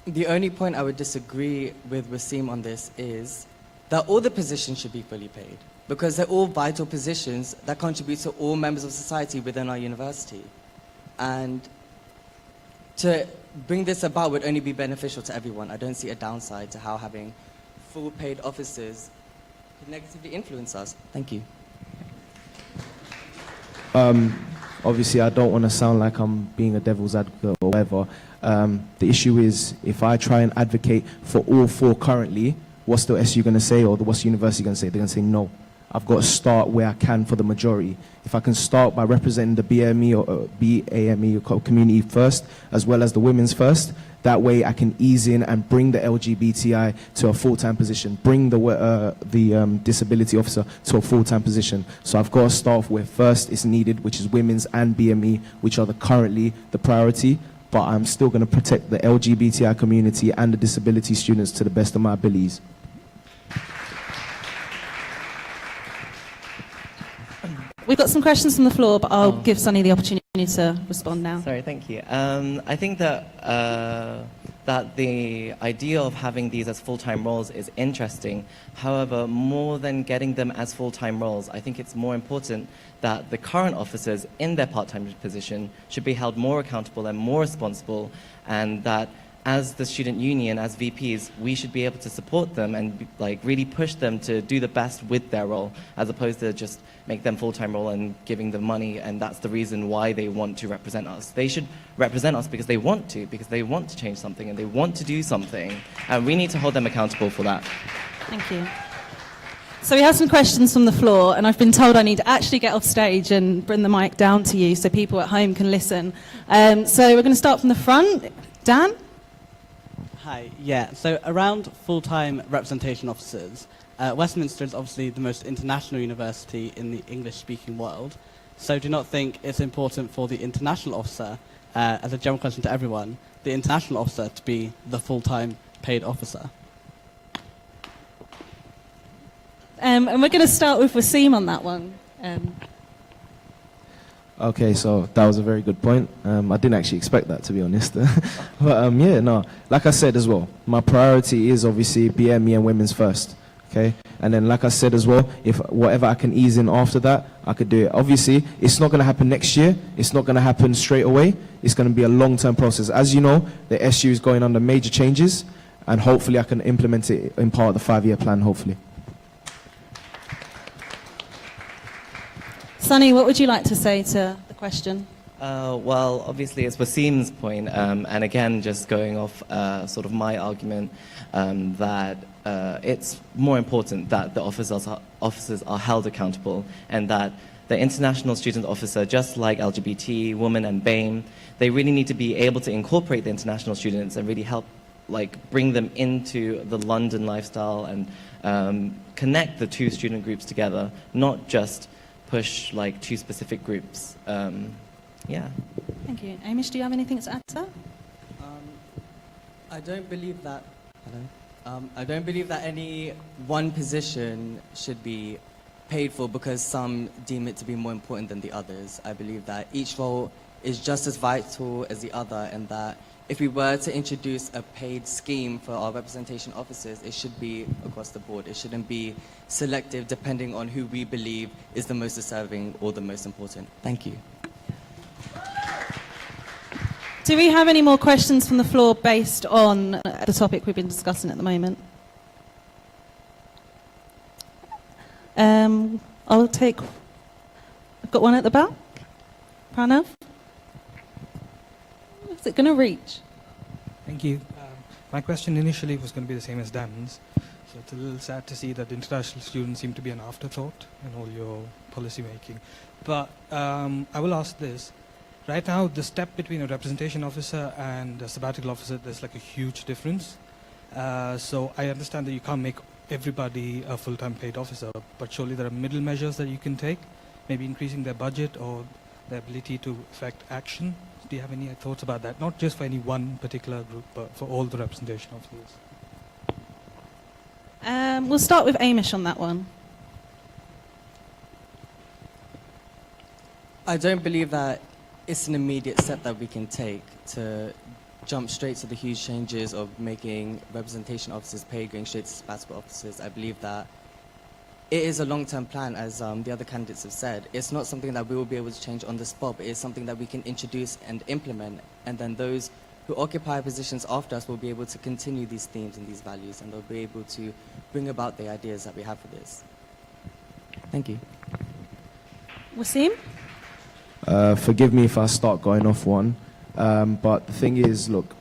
the only point I would disagree with Wasim on this is that all the positions should be fully paid, because they're all vital positions that contribute to all members of society within our university. And to bring this about would only be beneficial to everyone. I don't see a downside to how having full paid officers could negatively influence us. Thank you. Obviously, I don't want to sound like I'm being a devil's advocate or whatever. The issue is, if I try and advocate for all four currently, what's the SU going to say, or what's the university going to say? They're going to say no. I've got to start where I can for the majority. If I can start by representing the BAME or BAME community first, as well as the women's first, that way I can ease in and bring the LGBTI to a full-time position, bring the disability officer to a full-time position. So I've got to start off where first it's needed, which is women's and BME, which are currently the priority, but I'm still going to protect the LGBTI community and the disability students to the best of my abilities. We've got some questions from the floor, but I'll give Sunny the opportunity to respond now. Sorry, thank you. I think that that the idea of having these as full-time roles is interesting. However, more than getting them as full-time roles, I think it's more important that the current officers in their part-time position should be held more accountable and more responsible, and that as the student union, as VPs, we should be able to support them and really push them to do the best with their role, as opposed to just make them full-time role and giving them money, and that's the reason why they want to represent us. They should represent us because they want to change something and they want to do something, and we need to hold them accountable for that. Thank you. So we have some questions from the floor, and I've been told I need to actually get off stage and bring the mic down to you so people at home can listen. So we're going to start from the front. Dan? Hi, yeah, so around full-time representation officers, Westminster is obviously the most international university in the English-speaking world, so do you not think it's important for the international officer, as a general question to everyone, the international officer to be the full-time paid officer? And we're going to start with Wasim on that one. Okay, so that was a very good point. I didn't actually expect that, to be honest. But yeah, no, like I said as well, my priority is obviously BME and women's first. Okay, and then like I said as well, if whatever I can ease in after that, I could do it. Obviously, it's not going to happen next year. It's not going to happen straight away. It's going to be a long-term process. As you know, the SU is going under major changes, and hopefully I can implement it in part of the 5-year plan, hopefully. Sunny, what would you like to say to the question? Well, obviously, it's Wasim's point, and again, just going off sort of my argument that it's more important that the officers are held accountable, and that the international student officer, just like LGBT, women, and BAME, they really need to be able to incorporate the international students and really help, like, bring them into the London lifestyle and connect the two student groups together, not just push like two specific groups. Yeah. Thank you. Amish, do you have anything to add to that? I don't believe that. I don't believe that any one position should be paid for because some deem it to be more important than the others. I believe that each role is just as vital as the other, and that if we were to introduce a paid scheme for our representation officers, it should be across the board. It shouldn't be selective depending on who we believe is the most deserving or the most important. Thank you. Do we have any more questions from the floor based on the topic we've been discussing at the moment? I'll take... I've got one at the back. Pranav? Is it going to reach? Thank you. My question initially was going to be the same as Dan's. So it's a little sad to see that international students seem to be an afterthought in all your policy making. But I will ask this. Right now, the step between a representation officer and a sabbatical officer, there's like a huge difference. So I understand that you can't make everybody a full-time paid officer, but surely there are middle measures that you can take, maybe increasing their budget or their ability to affect action. Do you have any thoughts about that? Not just for any one particular group, but for all the representation officers. We'll start with Amish on that one. I don't believe that it's an immediate step that we can take to jump straight to the huge changes of making representation officers paid, going straight to sabbatical officers. I believe that it is a long-term plan, as the other candidates have said. It's not something that we will be able to change on the spot, but it's something that we can introduce and implement, and then those who occupy positions after us will be able to continue these themes and these values, and they'll be able to bring about the ideas that we have for this. Thank you. Wasim? Forgive me if I start going off one, but the thing is, look,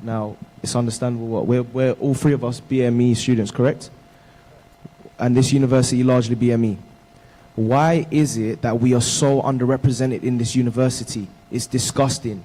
now it's understandable what we're all three of us BME students, correct? And this university largely BME. Why is it that we are so underrepresented in this university? It's disgusting.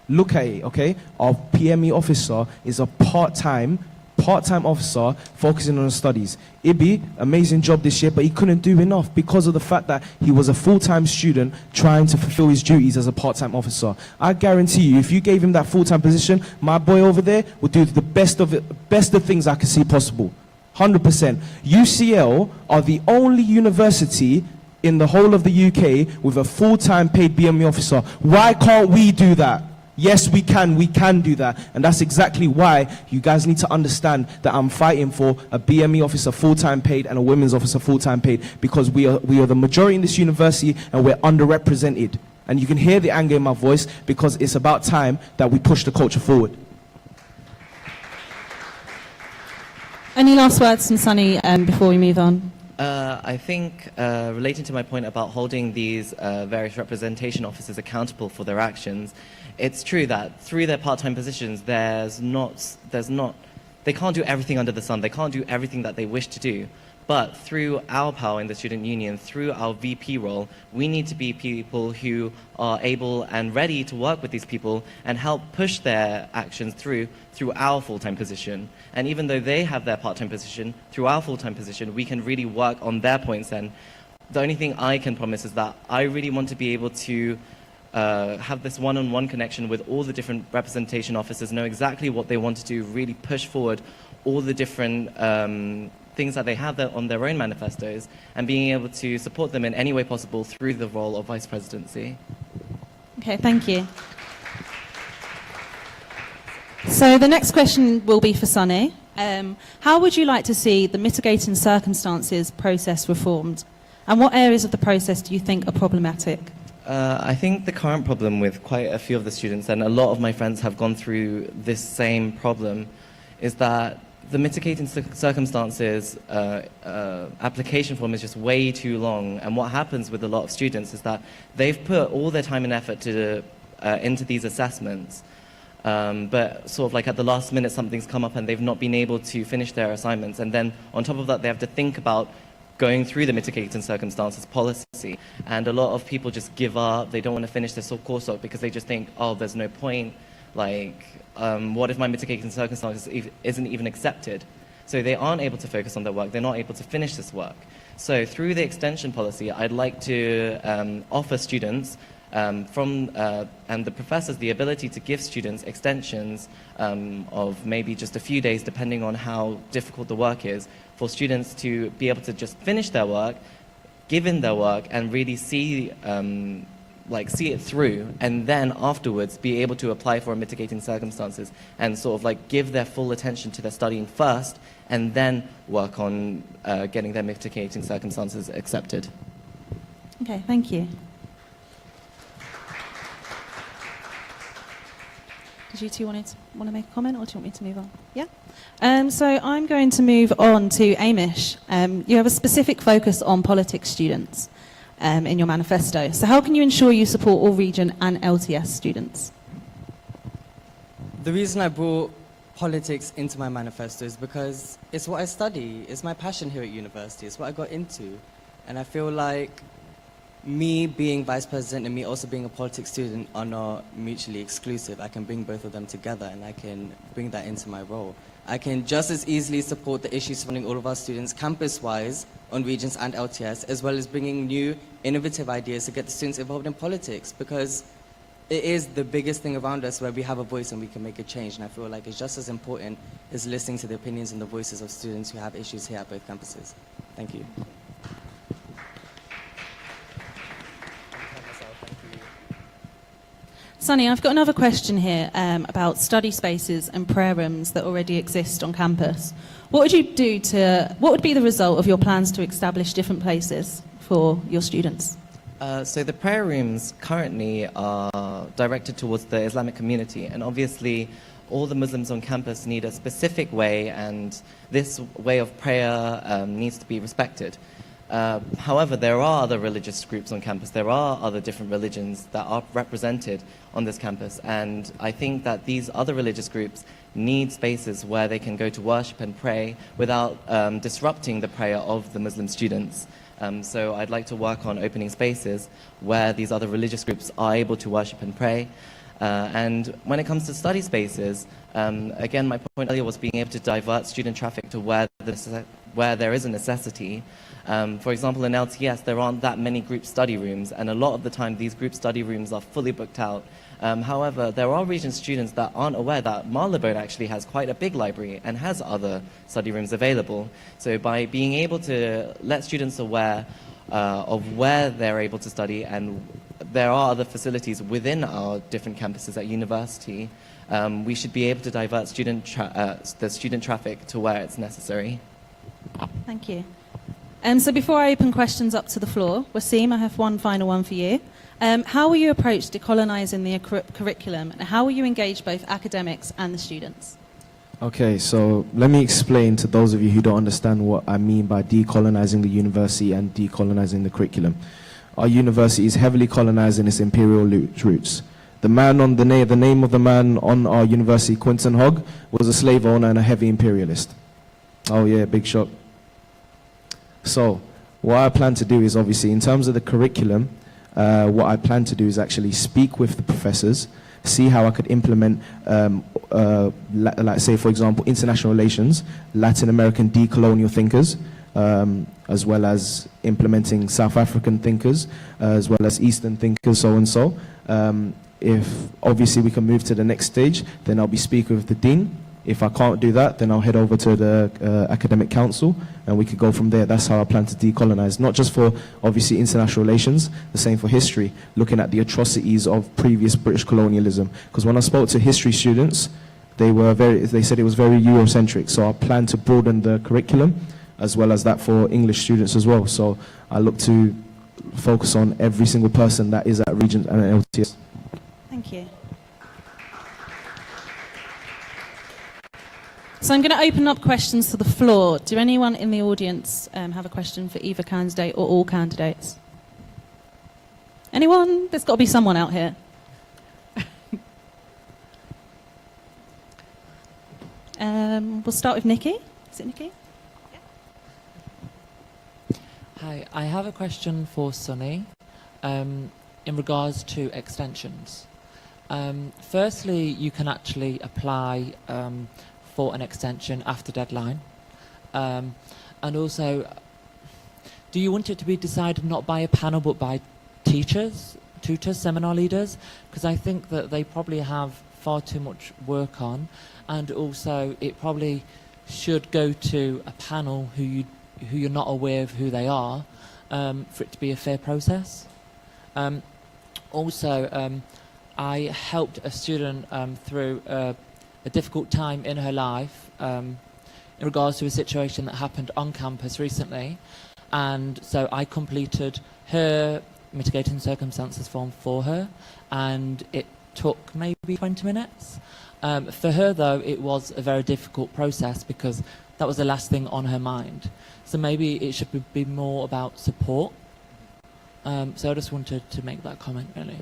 Look at it, okay? Our PME officer is a part-time officer focusing on his studies. Ibi, amazing job this year, but he couldn't do enough because of the fact that he was a full-time student trying to fulfill his duties as a part-time officer. I guarantee you, if you gave him that full-time position, my boy over there would do the best of things I could see possible. 100%. UCL are the only university in the whole of the UK with a full-time paid BME officer. Why can't we do that? Yes, we can do that. And that's exactly why you guys need to understand that I'm fighting for a BME officer full-time paid and a women's officer full-time paid, because we are the majority in this university and we're underrepresented. And you can hear the anger in my voice because it's about time that we push the culture forward. Any last words from Sunny before we move on? I think, relating to my point about holding these various representation officers accountable for their actions, it's true that through their part-time positions, they can't do everything under the sun. They can't do everything that they wish to do. But through our power in the student union, through our VP role, we need to be people who are able and ready to work with these people and help push their actions through our full-time position. And even though they have their part-time position, through our full-time position, we can really work on their points. And the only thing I can promise is that I really want to be able to have this one-on-one connection with all the different representation officers, know exactly what they want to do, really push forward all the different things that they have on their own manifestos and being able to support them in any way possible through the role of vice presidency. Okay, thank you. So the next question will be for Sunny. How would you like to see the mitigating circumstances process reformed? And what areas of the process do you think are problematic? I think the current problem with quite a few of the students, and a lot of my friends have gone through this same problem, is that the mitigating circumstances application form is just way too long. And what happens with a lot of students is that they've put all their time and effort into these assessments, but sort of like at the last minute something's come up and they've not been able to finish their assignments. And then on top of that, they have to think about going through the mitigating circumstances policy, and a lot of people just give up. They don't want to finish their coursework because they just think, oh, there's no point, like, what if my mitigating circumstances isn't even accepted? So they aren't able to focus on their work, they're not able to finish this work. So through the extension policy, I'd like to offer students and the professors the ability to give students extensions of maybe just a few days, depending on how difficult the work is, for students to be able to just finish their work, give in their work, and really see it through, and then afterwards be able to apply for mitigating circumstances and sort of like give their full attention to their studying first, and then work on getting their mitigating circumstances accepted. Okay, thank you. Did you two want to make a comment, or do you want me to move on? Yeah? So I'm going to move on to Amish. You have a specific focus on politics students in your manifesto. So how can you ensure you support all region and LTS students? The reason I brought politics into my manifesto is because it's what I study. It's my passion here at university. It's what I got into. And I feel like me being vice president and me also being a politics student are not mutually exclusive. I can bring both of them together, and I can bring that into my role. I can just as easily support the issues surrounding all of our students campus-wise on Regents and LTS, as well as bringing new, innovative ideas to get the students involved in politics, because it is the biggest thing around us where we have a voice and we can make a change. And I feel like it's just as important as listening to the opinions and the voices of students who have issues here at both campuses. Thank you. Sunny, I've got another question here about study spaces and prayer rooms that already exist on campus. What would be the result of your plans to establish different places for your students? So the prayer rooms currently are directed towards the Islamic community, and obviously all the Muslims on campus need a specific way, and this way of prayer needs to be respected. However, there are other religious groups on campus. There are other different religions that are represented on this campus, and I think that these other religious groups need spaces where they can go to worship and pray without disrupting the prayer of the Muslim students. So I'd like to work on opening spaces where these other religious groups are able to worship and pray. And when it comes to study spaces, again, my point earlier was being able to divert student traffic to where there is a necessity. For example, in LTS, there aren't that many group study rooms, and a lot of the time these group study rooms are fully booked out. However, there are Regent students that aren't aware that Marylebone actually has quite a big library and has other study rooms available. So by being able to let students aware of where they're able to study, and there are other facilities within our different campuses at university, we should be able to divert the student traffic to where it's necessary. Thank you. So before I open questions up to the floor, Wasim, I have one final one for you. How will you approach decolonising the curriculum, and how will you engage both academics and the students? Okay, so let me explain to those of you who don't understand what I mean by decolonizing the university and decolonizing the curriculum. Our university is heavily colonized in its imperial roots. The name of the man on our university, Quinton Hogg, was a slave owner and a heavy imperialist. Oh yeah, big shock. So what I plan to do is, obviously, in terms of the curriculum, what I plan to do is actually speak with the professors, see how I could implement, like say, for example, international relations, Latin American decolonial thinkers, as well as implementing South African thinkers, as well as Eastern thinkers, so and so. If obviously we can move to the next stage, then I'll be speaking with the dean If I can't do that, then I'll head over to the academic council, and we could go from there. That's how I plan to decolonize, not just for, obviously, international relations, the same for history, looking at the atrocities of previous British colonialism. Because when I spoke to history students, they said it was very Eurocentric, so I plan to broaden the curriculum, as well as that for English students as well. So I look to focus on every single person that is at Regents and LTS. Thank you. So I'm going to open up questions to the floor. Do anyone in the audience have a question for either candidate or all candidates? Anyone? There's got to be someone out here. We'll start with Nikki. Is it Nikki? Hi, I have a question for Sunny in regards to extensions. Firstly, you can actually apply for an extension after deadline. And also, do you want it to be decided not by a panel but by tutors, seminar leaders? Because I think that they probably have far too much work on, and also it probably should go to a panel who you're not aware of who they are, for it to be a fair process. Also, I helped a student through a difficult time in her life in regards to a situation that happened on campus recently, and so I completed her mitigating circumstances form for her, and it took maybe 20 minutes. For her, though, it was a very difficult process because that was the last thing on her mind. So maybe it should be more about support. So I just wanted to make that comment, really.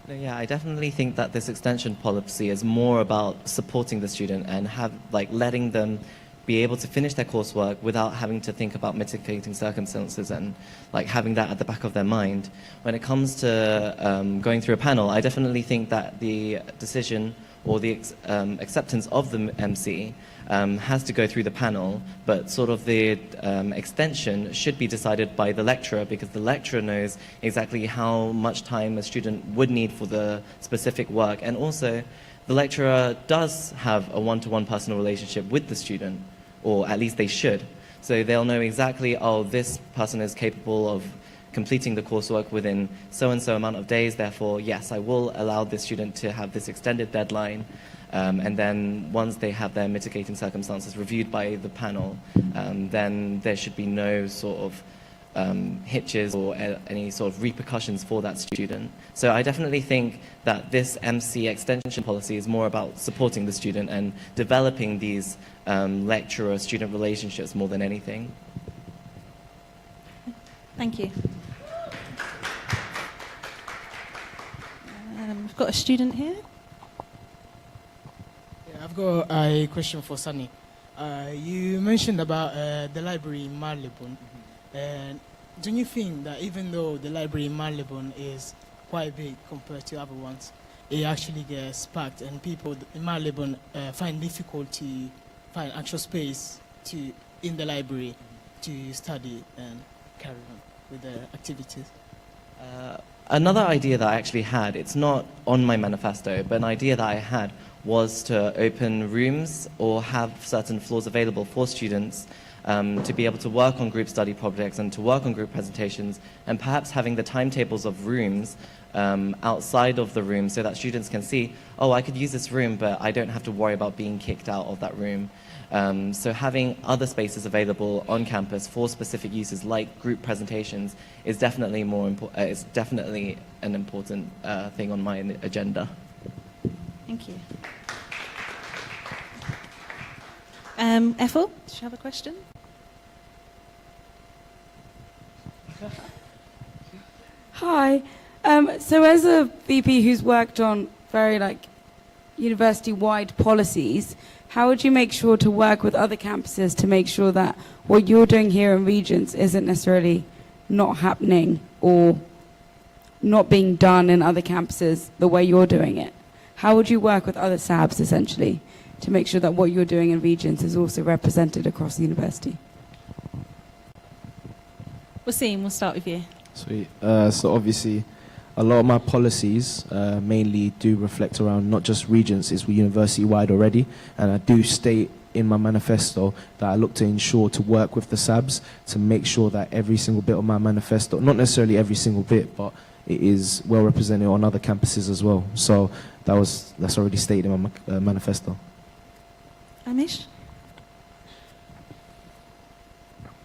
Yeah, I definitely think that this extension policy is more about supporting the student and letting them be able to finish their coursework without having to think about mitigating circumstances and having that at the back of their mind. When it comes to going through a panel, I definitely think that the decision or the acceptance of the MC has to go through the panel, but sort of the extension should be decided by the lecturer, because the lecturer knows exactly how much time a student would need for the specific work. And also, the lecturer does have a one-to-one personal relationship with the student, or at least they should. So they'll know exactly, oh, this person is capable of completing the coursework within so-and-so amount of days, therefore, yes, I will allow this student to have this extended deadline. And then once they have their mitigating circumstances reviewed by the panel, then there should be no sort of hitches or any sort of repercussions for that student. So I definitely think that this MC extension policy is more about supporting the student and developing these lecturer-student relationships more than anything. Thank you. We've got a student here. Yeah, I've got a question for Sunny. You mentioned about the library in Marylebone. And don't you think that even though the library in Marylebone is quite big compared to other ones, it actually gets packed and people in Marylebone find difficult to find actual space in the library to study and carry on with the activities? Another idea that I actually had, it's not on my manifesto, but an idea that I had was to open rooms or have certain floors available for students to be able to work on group study projects and to work on group presentations, and perhaps having the timetables of rooms outside of the room so that students can see, oh, I could use this room, but I don't have to worry about being kicked out of that room. So having other spaces available on campus for specific uses like group presentations is definitely it's definitely an important thing on my agenda. Thank you. Ethel, do you have a question? Hi. So as a VP who's worked on very university-wide policies, how would you make sure to work with other campuses to make sure that what you're doing here in Regents isn't necessarily not happening or not being done in other campuses the way you're doing it? How would you work with other SABs, essentially, to make sure that what you're doing in Regents is also represented across the university? Wasim, we'll start with you. Sweet. So obviously, a lot of my policies mainly do reflect around not just Regents, it's university-wide already, and I do state in my manifesto that I look to ensure to work with the SABs to make sure that every single bit of my manifesto, not necessarily every single bit, but it is well represented on other campuses as well. So that's already stated in my manifesto. Amish?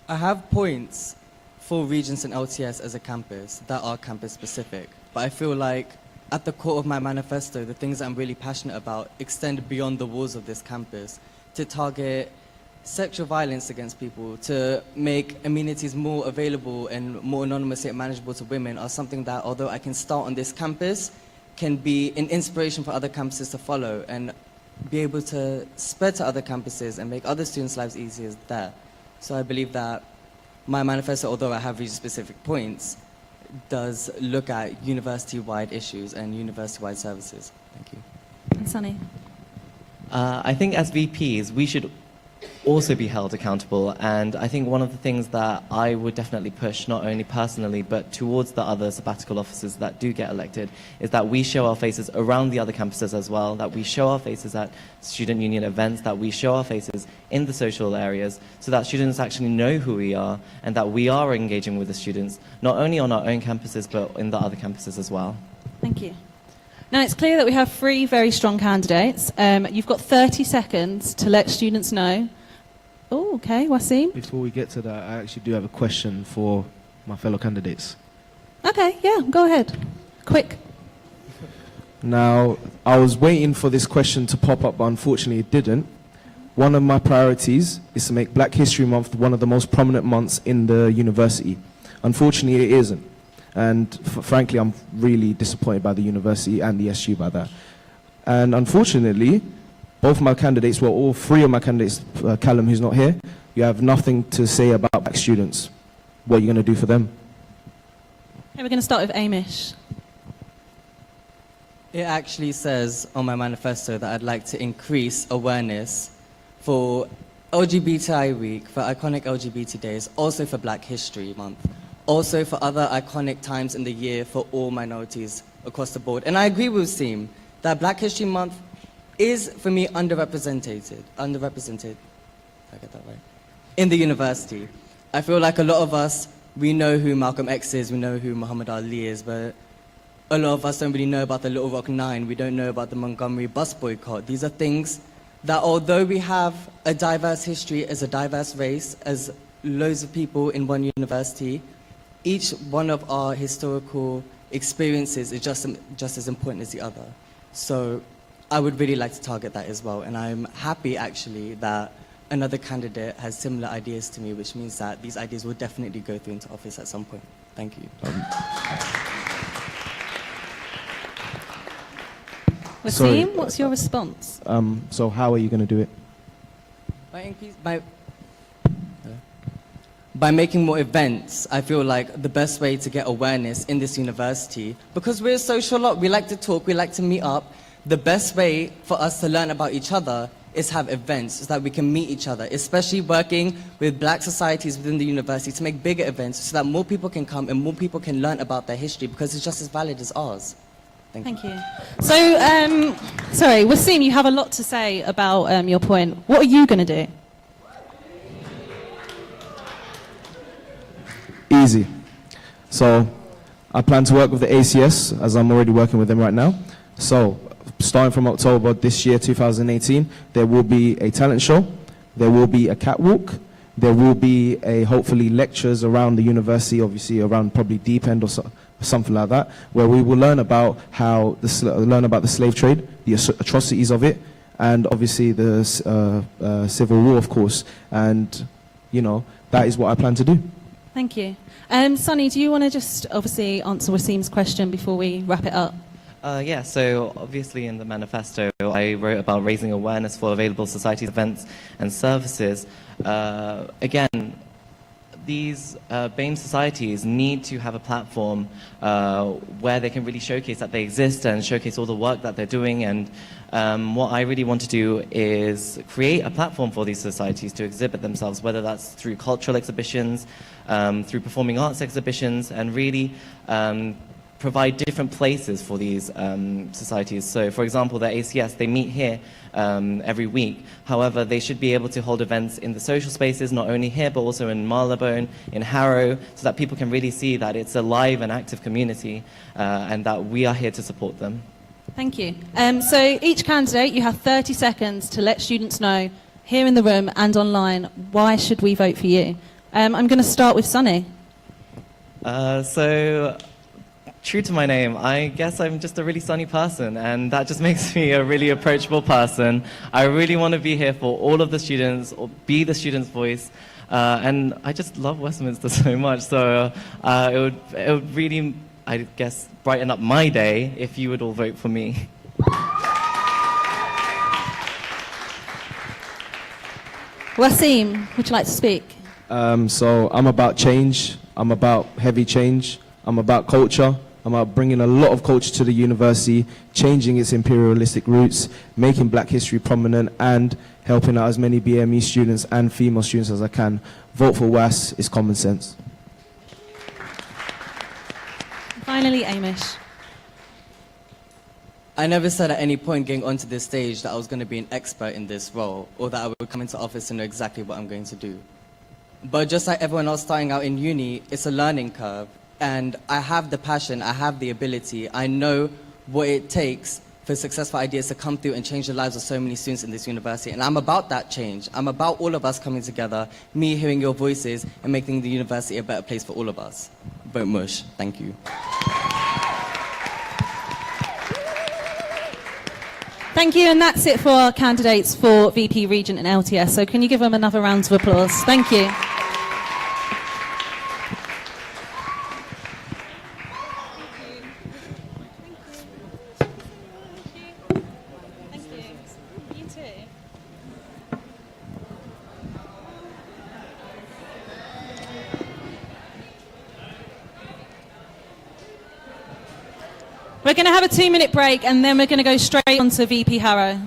I have points for Regents and LTS as a campus that are campus specific, but I feel like at the core of my manifesto, the things that I'm really passionate about extend beyond the walls of this campus to target sexual violence against people, to make amenities more available and more anonymous yet manageable to women are something that, although I can start on this campus, can be an inspiration for other campuses to follow and be able to spread to other campuses and make other students' lives easier there. So I believe that my manifesto, although I have region-specific points, does look at university-wide issues and university-wide services. Thank you. And Sunny? I think as VPs, we should also be held accountable, and I think one of the things that I would definitely push, not only personally, but towards the other sabbatical officers that do get elected, is that we show our faces around the other campuses as well, that we show our faces at student union events, that we show our faces in the social areas, so that students actually know who we are, and that we are engaging with the students, not only on our own campuses, but in the other campuses as well. Thank you. Now, it's clear that we have 3 very strong candidates. You've got 30 seconds to let students know. Oh, okay, Wasim. Before we get to that, I actually do have a question for my fellow candidates. Okay, yeah, go ahead. Quick. Now, I was waiting for this question to pop up, but unfortunately it didn't. One of my priorities is to make Black History Month one of the most prominent months in the university. Unfortunately, it isn't. And frankly, I'm really disappointed by the university and the SU by that. And unfortunately, both my candidates, well, all 3 of my candidates, Callum, who's not here, you have nothing to say about Black students. What are you going to do for them? Okay, we're going to start with Amish. It actually says on my manifesto that I'd like to increase awareness for LGBTI Week, for iconic LGBT days, also for Black History Month, also for other iconic times in the year for all minorities across the board. And I agree with Seem that Black History Month is, for me, underrepresented, did I get that right? In the university. I feel like a lot of us, we know who Malcolm X is, we know who Muhammad Ali is, but a lot of us don't really know about the Little Rock Nine, we don't know about the Montgomery bus boycott. These are things that, although we have a diverse history as a diverse race, as loads of people in one university, each one of our historical experiences is just as important as the other. So I would really like to target that as well. And I'm happy, actually, that another candidate has similar ideas to me, which means that these ideas will definitely go through into office at some point. Thank you. Wasim, what's your response? So how are you going to do it? By making more events. I feel like the best way to get awareness in this university, because we're a social lot, we like to talk, we like to meet up, the best way for us to learn about each other is have events so that we can meet each other, especially working with Black societies within the university to make bigger events so that more people can come and more people can learn about their history, because it's just as valid as ours. Thank you. So, sorry, Wasim, you have a lot to say about your point. What are you going to do? Easy. So I plan to work with the ACS, as I'm already working with them right now. So starting from October this year, 2018, there will be a talent show, there will be a catwalk, there will be hopefully lectures around the university, obviously around probably Deep End or something like that, where we will learn about the slave trade, the atrocities of it, and obviously the Civil War, of course. And, you know, that is what I plan to do. Thank you. Sunny, do you want to just obviously answer Wasim's question before we wrap it up? Yeah, so obviously in the manifesto, I wrote about raising awareness for available societies, events, and services. Again, these BAME societies need to have a platform where they can really showcase that they exist and showcase all the work that they're doing. And what I really want to do is create a platform for these societies to exhibit themselves, whether that's through cultural exhibitions, through performing arts exhibitions, and really provide different places for these societies. So, for example, the ACS, they meet here every week. However, they should be able to hold events in the social spaces, not only here, but also in Marylebone, in Harrow, so that people can really see that it's a live and active community and that we are here to support them. Thank you. So each candidate, you have 30 seconds to let students know, here in the room and online, why should we vote for you? I'm going to start with Sunny. So, true to my name, I guess I'm just a really sunny person, and that just makes me a really approachable person. I really want to be here for all of the students, or be the students' voice, and I just love Westminster so much, so it would really, I guess, brighten up my day if you would all vote for me. Wasim, would you like to speak? So I'm about change, I'm about heavy change, I'm about culture, I'm about bringing a lot of culture to the university, changing its imperialistic roots, making black history prominent, and helping out as many BME students and female students as I can. Vote for WAS is common sense. Finally, Amish. I never said at any point getting onto this stage that I was going to be an expert in this role or that I would come into office and know exactly what I'm going to do. But just like everyone else starting out in uni, it's a learning curve. And I have the passion, I have the ability, I know what it takes for successful ideas to come through and change the lives of so many students in this university. And I'm about that change. I'm about all of us coming together, me hearing your voices, and making the university a better place for all of us. Vote Mush. Thank you. Thank you, and that's it for our candidates for VP, Regent and LTS. So can you give them another round of applause? Thank you. We're going to have a 2-minute break and then we're going to go straight on to VP Harrow.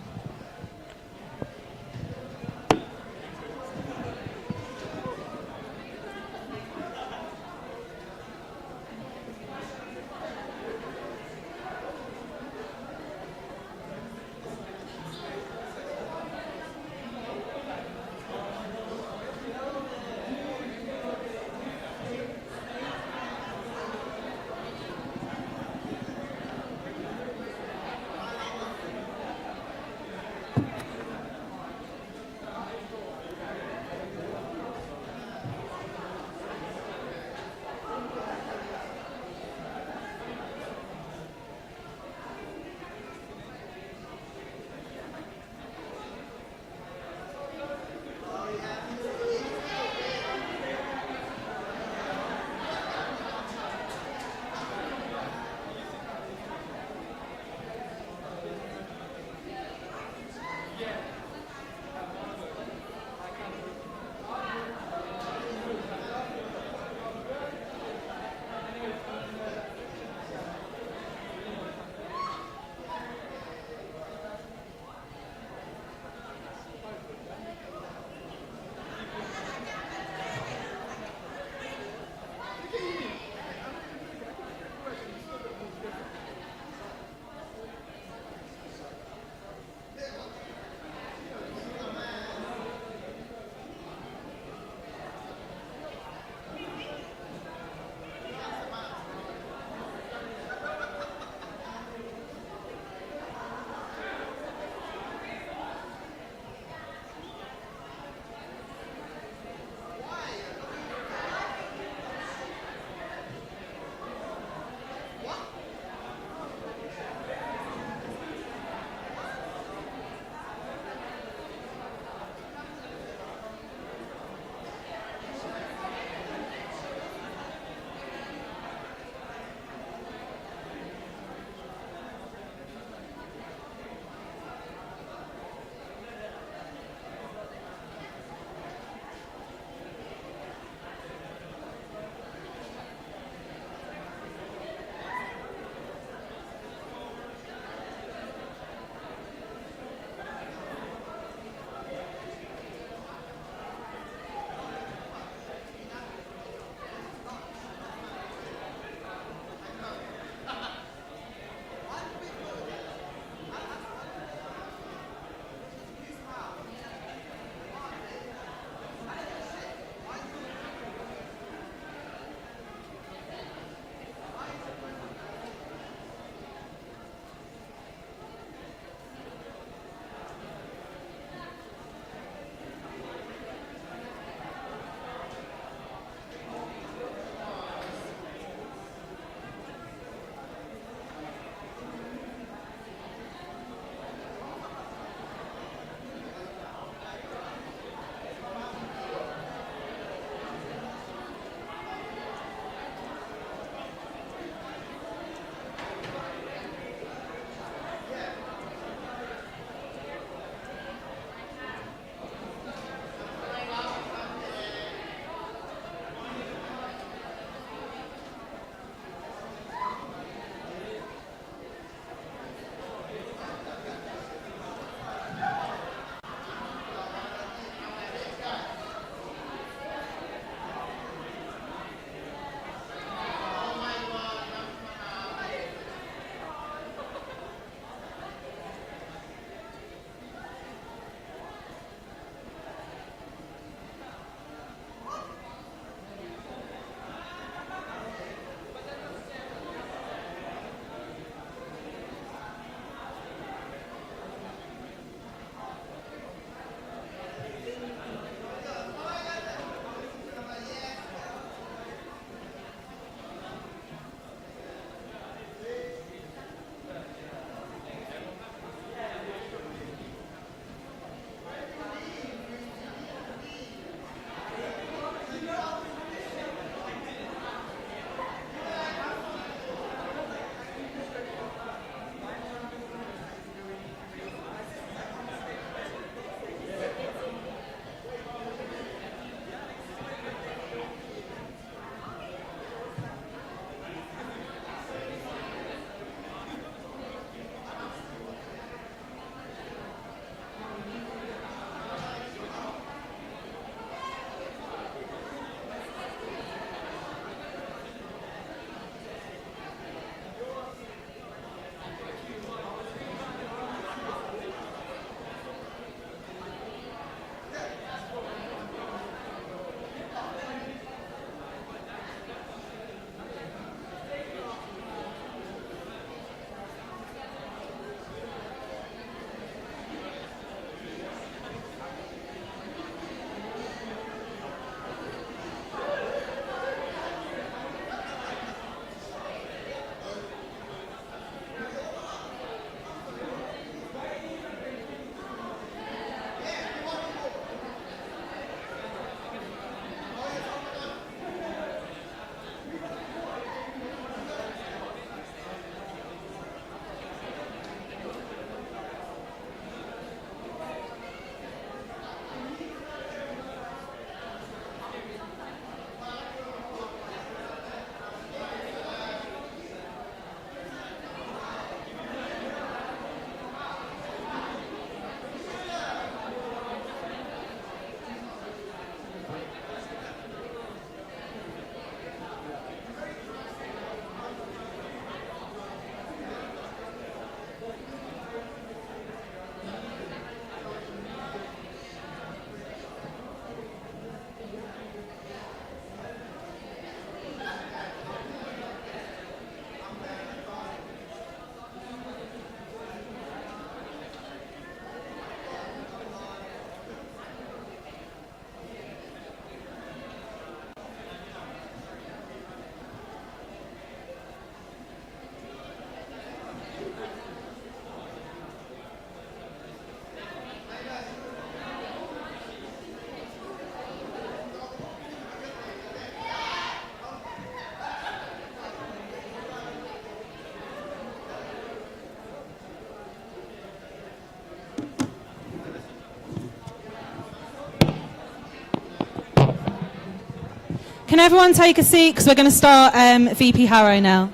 Can everyone take a seat? Because we're going to start VP Harrow now.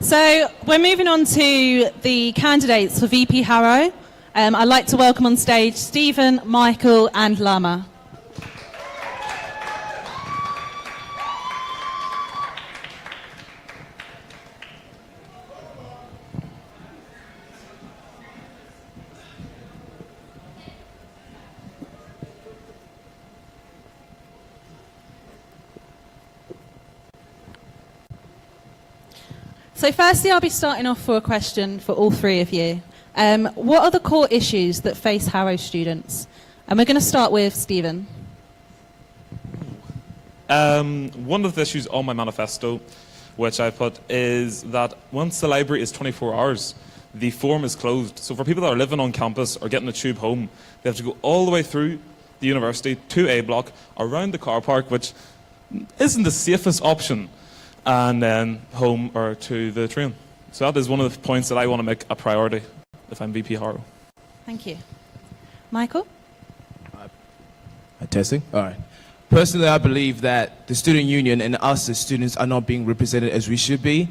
So we're moving on to the candidates for VP Harrow. I'd like to welcome on stage Stephen, Michael and Lama. So firstly, I'll be starting off for a question for all three of you. What are the core issues that face Harrow students? And we're going to start with Stephen. One of the issues on my manifesto, which I put, is that once the library is 24 hours, the forum is closed. So for people that are living on campus or getting the tube home, they have to go all the way through the university to A block, around the car park, which isn't the safest option, and then home or to the train. So that is one of the points that I want to make a priority if I'm VP Harrow. Thank you. Michael? Testing? All right. Personally, I believe that the student union and us as students are not being represented as we should be.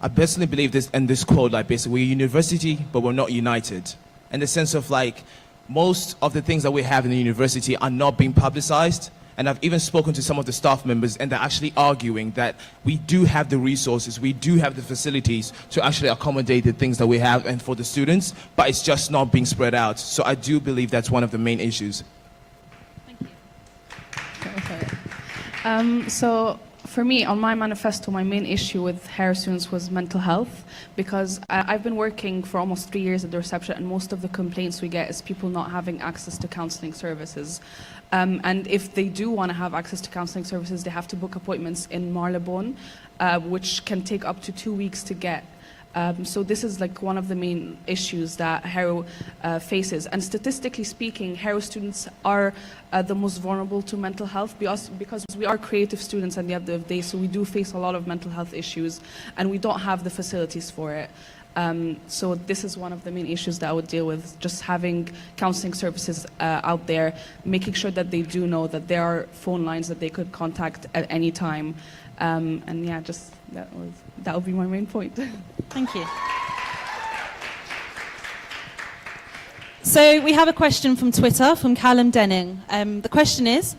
I personally believe this, and this quote, like basically, we're a university, but we're not united. In the sense of like, most of the things that we have in the university are not being publicized. And I've even spoken to some of the staff members, and they're actually arguing that we do have the resources, we do have the facilities to actually accommodate the things that we have and for the students, but it's just not being spread out. So I do believe that's one of the main issues. So for me, on my manifesto, my main issue with Harrow students was mental health, because I've been working for almost 3 years at the reception, and most of the complaints we get is people not having access to counselling services. And if they do want to have access to counselling services, they have to book appointments in Marylebone, which can take up to 2 weeks to get. So this is like one of the main issues that Harrow faces. And statistically speaking, Harrow students are the most vulnerable to mental health because we are creative students at the end of the day, so we do face a lot of mental health issues, and we don't have the facilities for it. So this is one of the main issues that I would deal with, just having counselling services out there, making sure that they do know that there are phone lines that they could contact at any time. And yeah, just that would be my main point. Thank you. So we have a question from Twitter from Callum Denning. The question is,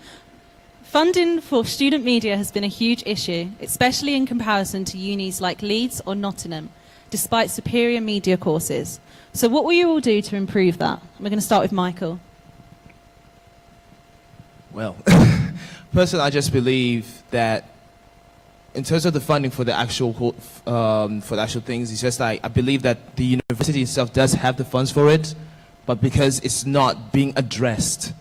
funding for student media has been a huge issue, especially in comparison to unis like Leeds or Nottingham, despite superior media courses. So what will you all do to improve that? We're going to start with Michael. Well, personally, I just believe that in terms of the funding for the actual things, it's just like I believe that the university itself does have the funds for it, but because it's not being addressed,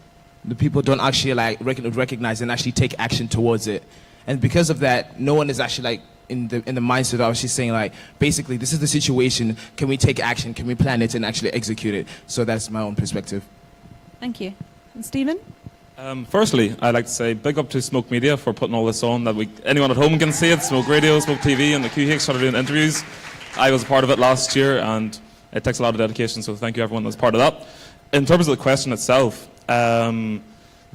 the people don't actually like recognize and actually take action towards it, and because of that, no one is actually like in the mindset. I was just saying like, basically, this is the situation. Can we take action? Can we plan it and actually execute it? So that's my own perspective. Thank you. And Stephen? Firstly, I'd like to say big up to Smoke Media for putting all this on, that anyone at home can see it. Smoke Radio, Smoke TV, and the QH started doing interviews. I was a part of it last year, and it takes a lot of dedication, so thank you everyone that's part of that. In terms of the question itself, the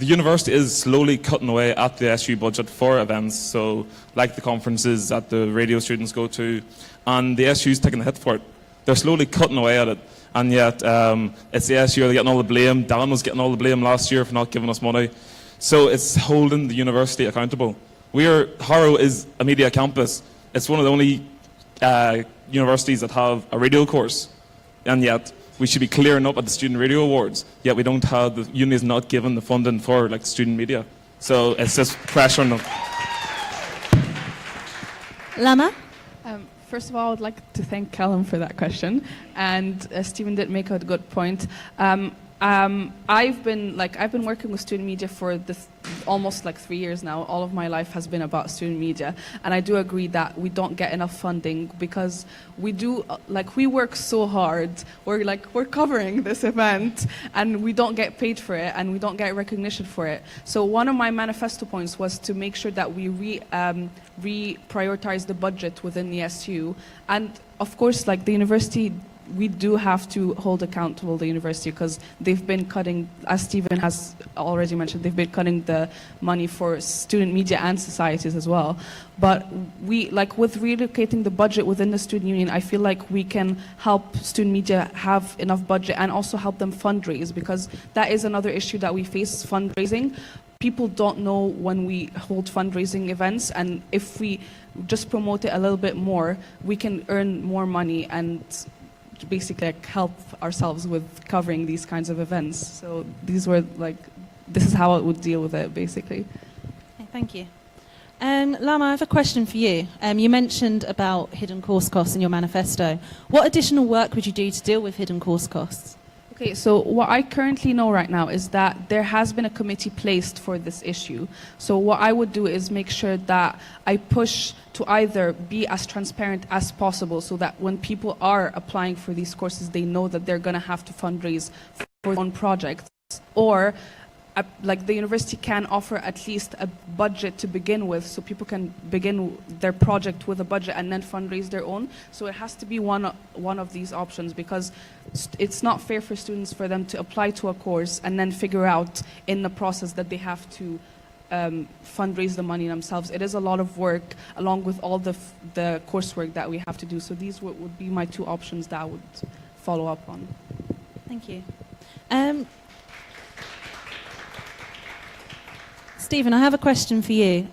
university is slowly cutting away at the SU budget for events, so like the conferences that the radio students go to, and the SU's taking the hit for it. They're slowly cutting away at it. And yet, it's the SU that are getting all the blame. Dan was getting all the blame last year for not giving us money. So it's holding the university accountable. Harrow is a media campus. It's one of the only universities that have a radio course. And yet, we should be clearing up at the Student Radio Awards. Yet we don't have, the uni is not given the funding for like student media. So it's just pressure on them. Lama? First of all, I would like to thank Callum for that question, and Stephen did make a good point. I've been working with student media for almost 3 years now. All of my life has been about student media, and I do agree that we don't get enough funding because we work so hard. We're covering this event, and we don't get paid for it, and we don't get recognition for it. So one of my manifesto points was to make sure that we reprioritize the budget within the SU, and of course, the university. We do have to hold accountable the university because they've been cutting, as Stephen has already mentioned, they've been cutting the money for student media and societies as well. But with relocating the budget within the student union, I feel like we can help student media have enough budget and also help them fundraise, because that is another issue that we face, fundraising. People don't know when we hold fundraising events, and if we just promote it a little bit more, we can earn more money and basically help ourselves with covering these kinds of events. So this is how I would deal with it, basically. Okay, thank you. Lama, I have a question for you. You mentioned about hidden course costs in your manifesto. What additional work would you do to deal with hidden course costs? Okay, so what I currently know right now is that there has been a committee placed for this issue. So what I would do is make sure that I push to either be as transparent as possible so that when people are applying for these courses, they know that they're going to have to fundraise for their own projects, or the university can offer at least a budget to begin with, so people can begin their project with a budget and then fundraise their own. So it has to be one of these options, because it's not fair for students for them to apply to a course and then figure out in the process that they have to fundraise the money themselves. It is a lot of work, along with all the coursework that we have to do. So these would be my two options that I would follow up on. Thank you. Stephen, I have a question for you.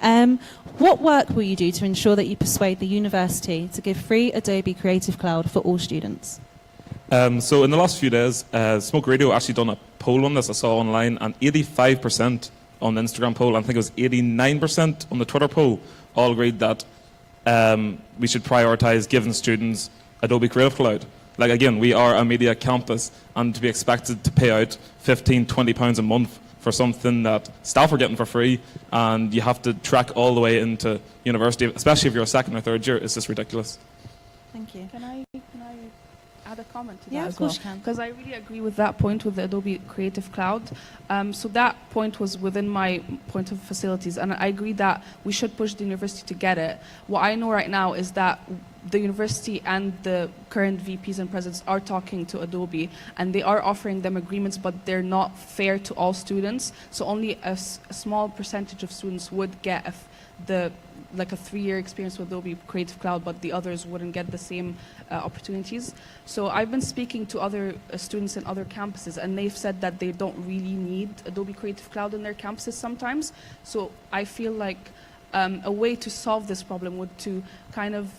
What work will you do to ensure that you persuade the university to give free Adobe Creative Cloud for all students? So in the last few days, Smoke Radio actually done a poll on this I saw online, and 85% on the Instagram poll, and I think it was 89% on the Twitter poll, all agreed that we should prioritize giving students Adobe Creative Cloud. Again, we are a media campus, and to be expected to pay out £15–20 a month for something that staff are getting for free, and you have to track all the way into university, especially if you're a second or third year, it's just ridiculous. Thank you. Can I add a comment to that? Yeah, as of course well? you can. Because I really agree with that point with the Adobe Creative Cloud. So that point was within my point of facilities, and I agree that we should push the university to get it. What I know right now is that the university and the current VPs and presidents are talking to Adobe, and they are offering them agreements, but they're not fair to all students. So only a small percentage of students would get a 3-year experience with Adobe Creative Cloud, but the others wouldn't get the same opportunities. So I've been speaking to other students in other campuses, and they've said that they don't really need Adobe Creative Cloud in their campuses sometimes. So I feel like a way to solve this problem would to kind of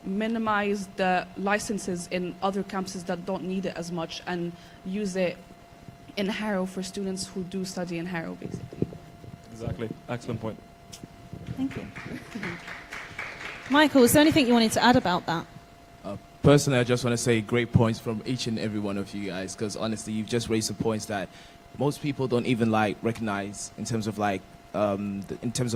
minimize the licenses in other campuses that don't need it as much, and use it in Harrow for students who do study in Harrow, basically. Exactly. Excellent point. Thank you. Michael, is there anything you wanted to add about that? Personally, I just want to say great points from each and every one of you guys, because honestly, you've just raised some points that most people don't even recognize in terms of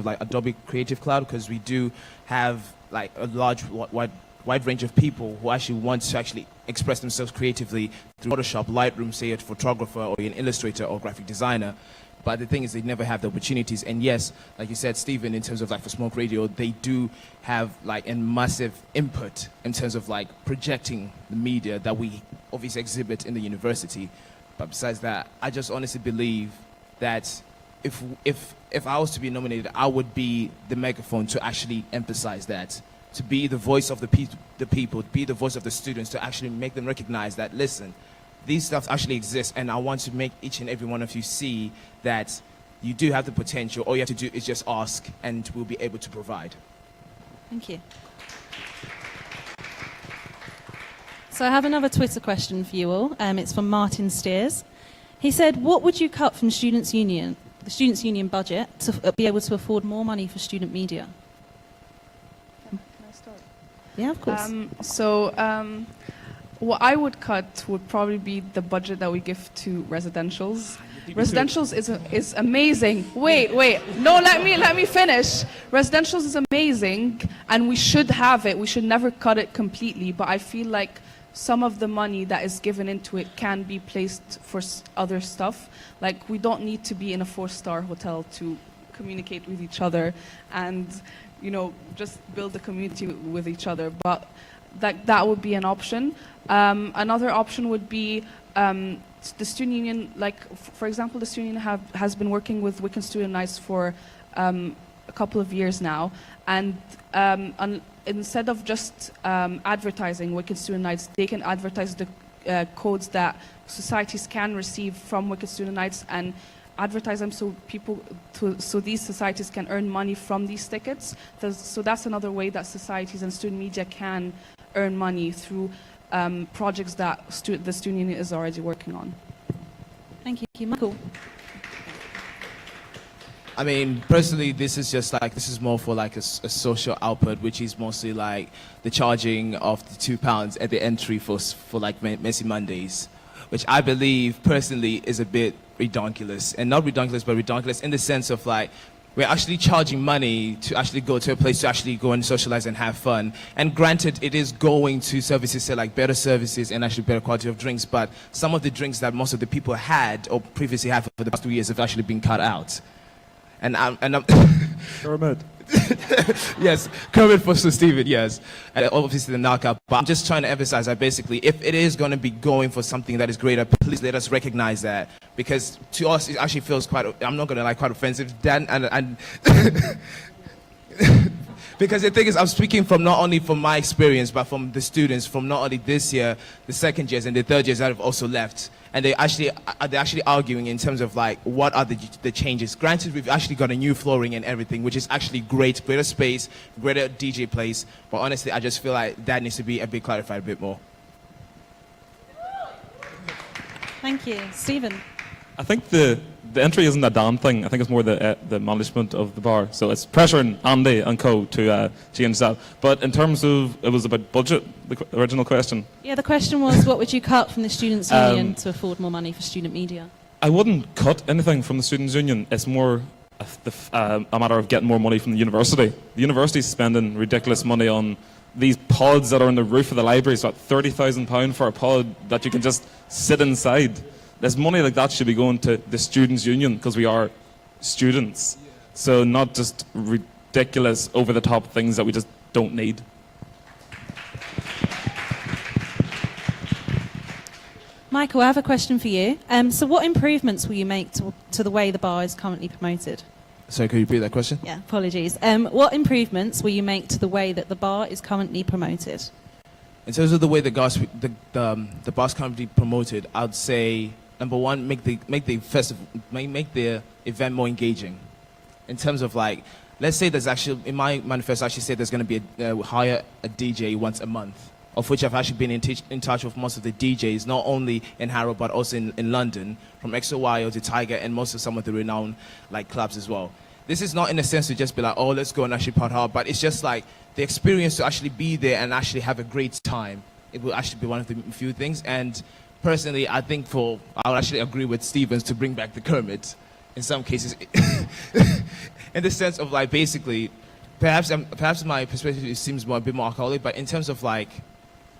Adobe Creative Cloud, because we do have a large wide range of people who actually want to actually express themselves creatively through Photoshop, Lightroom, say a photographer or an illustrator or graphic designer. But the thing is, they never have the opportunities. And yes, like you said, Stephen, in terms of for Smoke Radio, they do have a massive input in terms of projecting the media that we obviously exhibit in the university. But besides that, I just honestly believe that if I was to be nominated, I would be the megaphone to actually emphasize that, to be the voice of the people, be the voice of the students, to actually make them recognize that, listen, these stuff actually exist, and I want to make each and every one of you see that you do have the potential. All you have to do is just ask, and we'll be able to provide. Thank you. So I have another Twitter question for you all. It's from Martin Steers. He said, what would you cut from the Students' Union budget to be able to afford more money for student media? Can I start? Yeah, of course. What I would cut would probably be the budget that we give to residentials. Residentials is amazing. Wait. No, let me finish. Residentials is amazing, and we should have it. We should never cut it completely. But I feel like some of the money that is given into it can be placed for other stuff. Like, we don't need to be in a 4-star hotel to communicate with each other and, just build a community with each other. But that would be an option. Another option would be the student union. Like, for example, the student union has been working with Wiccan Student Nights for a couple of years now, and instead of just advertising Wicked Student Nights, they can advertise the codes that societies can receive from Wicked Student Nights and advertise them so these societies can earn money from these tickets. So that's another way that societies and student media can earn money through projects that the student union is already working on. Thank you, Michael. I mean, personally, this is more for like a social output, which is mostly like the charging of the £2 at the entry for like Messy Mondays, which I believe personally is a bit redonkulous, and not redonkulous, but redonkulous in the sense of like we're actually charging money to actually go to a place to actually go and socialize and have fun. And granted, it is going to services, say like better services and actually better quality of drinks, but some of the drinks that most of the people had or previously had for the past 2 years have actually been cut out. And I'm Kermit. Yes, Kermit for Sir Stephen, yes. And obviously the knockout. But I'm just trying to emphasize that basically, if it is going to be going for something that is greater, please let us recognize that. Because to us, it actually feels quite, I'm not going to lie, quite offensive. And because the thing is, I'm speaking from not only from my experience, but from the students from not only this year, the second years and the third years that have also left. And they're actually arguing in terms of like what are the changes. Granted, we've actually got a new flooring and everything, which is actually great, greater space, greater DJ place. But honestly, I just feel like that needs to be a bit clarified a bit more. Thank you, Stephen. I think the entry isn't a damn thing. I think it's more the management of the bar. So it's pressuring Andy and co to change that. But in terms of, it was about budget, the original question. Yeah, the question was, what would you cut from the Students' Union to afford more money for student media? I wouldn't cut anything from the Students' Union. It's more a matter of getting more money from the university. The university's spending ridiculous money on these pods that are on the roof of the library. It's about £30,000 for a pod that you can just sit inside. There's money like that should be going to the Students' Union because we are students. So not just ridiculous, over-the-top things that we just don't need. Michael, I have a question for you. So what improvements will you make to the way the bar is currently promoted? Sorry, could you repeat that question? Yeah, apologies. What improvements will you make to the way that the bar is currently promoted? In terms of the way the bar's currently promoted, I'd say, number one, make the event more engaging. In terms of like, let's say there's actually, in my manifesto, I actually say there's going to be hire a DJ once a month, of which I've actually been in touch with most of the DJs, not only in Harrow, but also in London, from XOYO to Tiger, and most of some of the renowned like clubs as well. This is not in a sense to just be like, oh, let's go and actually part hard, but it's just like the experience to actually be there and actually have a great time. It will actually be one of the few things. And personally, I think I would actually agree with Stevens to bring back the Kermit in some cases. In the sense of like basically, perhaps my perspective seems a bit more alcoholic, but in terms of like,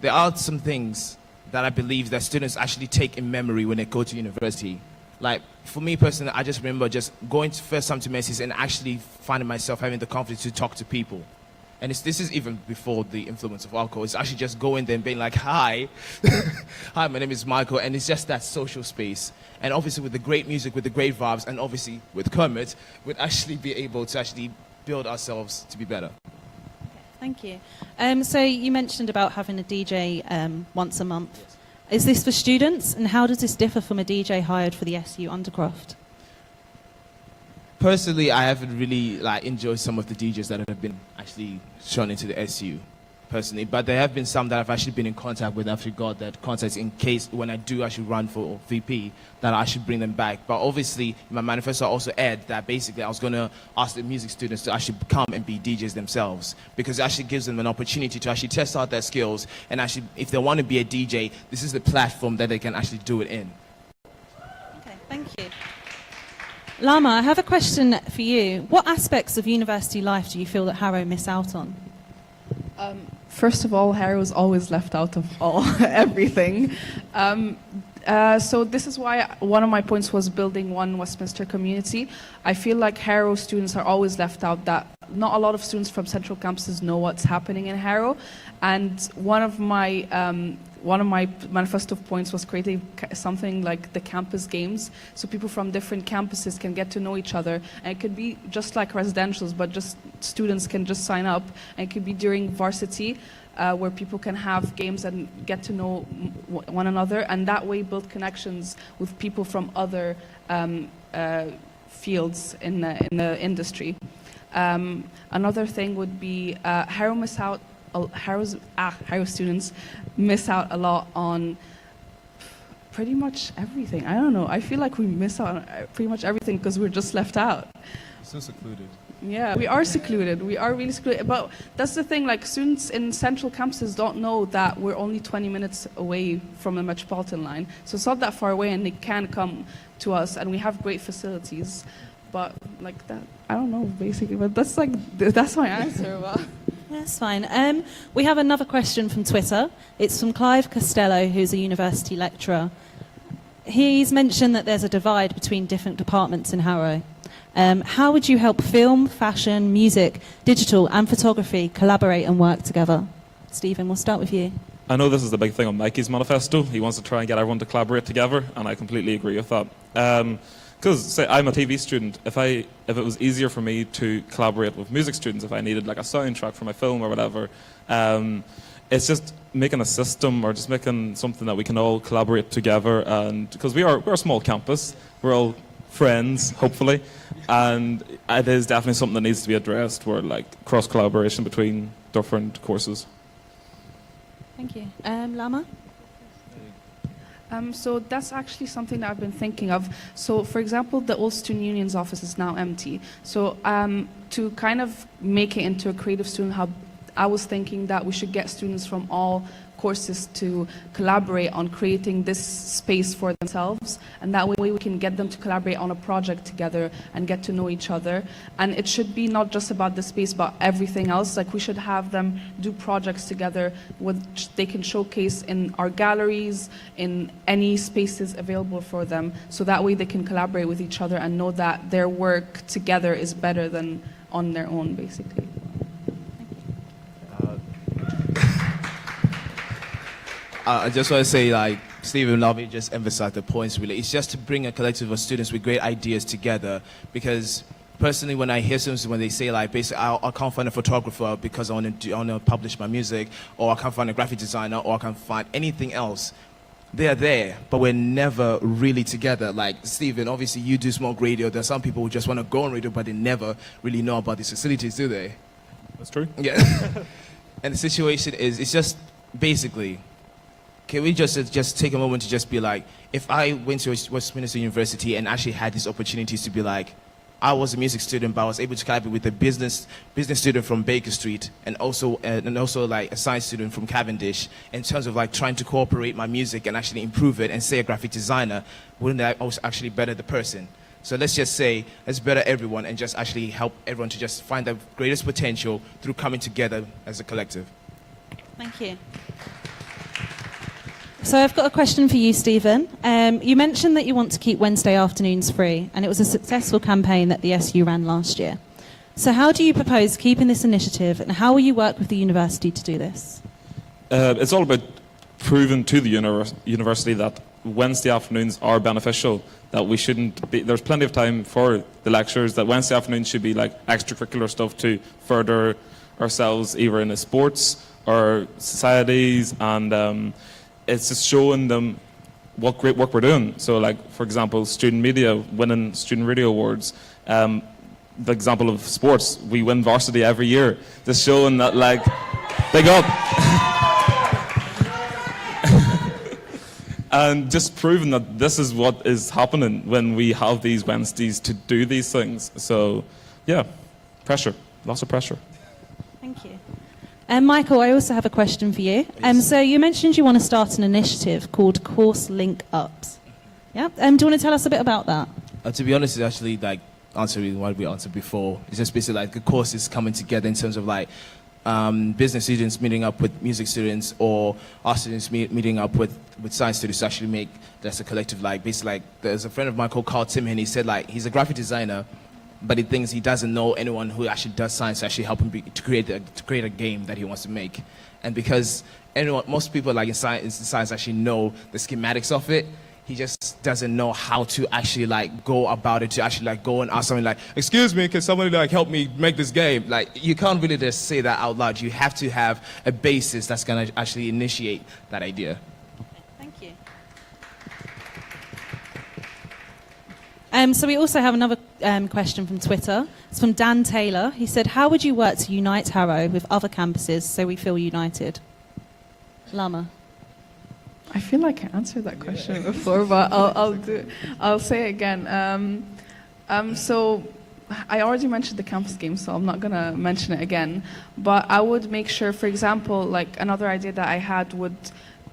there are some things that I believe that students actually take in memory when they go to university. Like, for me personally, I just remember just going first time to Macy's and actually finding myself having the confidence to talk to people. And this is even before the influence of alcohol. It's actually just going there and being like, hi. Hi, my name is Michael. And it's just that social space. And obviously with the great music, with the great vibes, and obviously with Kermit, we'd actually be able to actually build ourselves to be better. Thank you. So you mentioned about having a DJ once a month. Yes. Is this for students? And how does this differ from a DJ hired for the SU Undercroft? Personally, I haven't really enjoyed some of the DJs that have been actually shown into the SU. personally, but there have been some that I've actually been in contact with. I've got that contact in case when I do actually run for VP, that I should bring them back. But obviously, in my manifesto, I also add that basically I was going to ask the music students to actually come and be DJs themselves, because it actually gives them an opportunity to actually test out their skills, and actually, if they want to be a DJ, this is the platform that they can actually do it in. Okay, thank you. Lama, I have a question for you. What aspects of university life do you feel that Harrow miss out on? First of all, Harrow is always left out of everything. So this is why one of my points was building one Westminster community. I feel like Harrow students are always left out, that not a lot of students from central campuses know what's happening in Harrow. And one of my manifesto points was creating something like the campus games, so people from different campuses can get to know each other. And it could be just like residentials, but just students can just sign up, and it could be during varsity, where people can have games and get to know one another, and that way build connections with people from other fields in the industry. Another thing would be Harrow students miss out a lot on pretty much everything. I don't know. I feel like we miss out on pretty much everything because we're just left out. So secluded. Yeah, we are secluded. We are really secluded. But that's the thing, like students in central campuses don't know that we're only 20 minutes away from the Metropolitan line. So it's not that far away, and they can come to us, and we have great facilities. But like that, I don't know, basically. But that's my answer. Well. That's fine. We have another question from Twitter. It's from Clive Costello, who's a university lecturer. He's mentioned that there's a divide between different departments in Harrow. How would you help film, fashion, music, digital and photography collaborate and work together? Stephen, we'll start with you. I know this is the big thing on Mikey's manifesto. He wants to try and get everyone to collaborate together, and I completely agree with that. Because, say, I'm a TV student. If it was easier for me to collaborate with music students, if I needed like a soundtrack for my film or whatever, it's just making a system or just making something that we can all collaborate together. And because we're a small campus, we're all friends, hopefully, and it is definitely something that needs to be addressed, where like cross collaboration between different courses. Thank you. Lama? So that's actually something that I've been thinking of. So, for example, the old student union's office is now empty. So to kind of make it into a creative student hub, I was thinking that we should get students from all courses to collaborate on creating this space for themselves, and that way we can get them to collaborate on a project together and get to know each other. And it should be not just about the space, but everything else. Like, we should have them do projects together which they can showcase in our galleries, in any spaces available for them, so that way they can collaborate with each other and know that their work together is better than on their own, basically. I just want to say, like, Stephen, let me just emphasize the points really. It's just to bring a collective of students with great ideas together, because personally, when I hear students, when they say, like, basically, I can't find a photographer because I want to publish my music, or I can't find a graphic designer, or I can't find anything else, they're there, but we're never really together. Like, Stephen, obviously you do small radio. There are some people who just want to go on radio, but they never really know about these facilities, do they? That's true. Yeah. And the situation is, it's just basically, can we just take a moment to just be like, if I went to Westminster University and actually had these opportunities to be like, I was a music student, but I was able to collaborate with a business student from Baker Street, and also like a science student from Cavendish, in terms of like trying to cooperate my music and actually improve it, and say a graphic designer, wouldn't that also actually better the person? So let's just say, let's better everyone and just actually help everyone to just find their greatest potential through coming together as a collective. Thank you. So I've got a question for you, Stephen. You mentioned that you want to keep Wednesday afternoons free, and it was a successful campaign that the SU ran last year. So how do you propose keeping this initiative, and how will you work with the university to do this? It's all about proving to the university that Wednesday afternoons are beneficial, that we shouldn't be, there's plenty of time for the lectures, that Wednesday afternoons should be like extracurricular stuff to further ourselves either in the sports or societies, and it's just showing them what great work we're doing. So, like, for example, student media winning student radio awards. The example of sports, we win varsity every year. Just showing that, like, Big up. And just proving that this is what is happening when we have these Wednesdays to do these things. So, yeah, pressure, lots of pressure. Thank you. Michael, I also have a question for you. So you mentioned you want to start an initiative called Course Link Ups. Yeah. Do you want to tell us a bit about that? To be honest, it's actually like answering what we answered before. It's just basically like the courses coming together in terms of like business students meeting up with music students, or art students meeting up with science students to actually make that's a collective, like basically like there's a friend of mine called Carl Tim, and he said like he's a graphic designer, but he thinks he doesn't know anyone who actually does science to actually help him to create a game that he wants to make. And because most people like in science actually know the schematics of it, he just doesn't know how to actually like go about it, to actually like go and ask someone like, excuse me, can somebody like help me make this game? Like you can't really just say that out loud. You have to have a basis that's gonna actually initiate that idea. Thank you. So we also have another question from Twitter. It's from Dan Taylor. He said, how would you work to unite Harrow with other campuses so we feel united? Lama. I feel like I answered that question before, but I'll say it again. So I already mentioned the campus game, so I'm not gonna mention it again. But I would make sure, for example, like another idea that I had would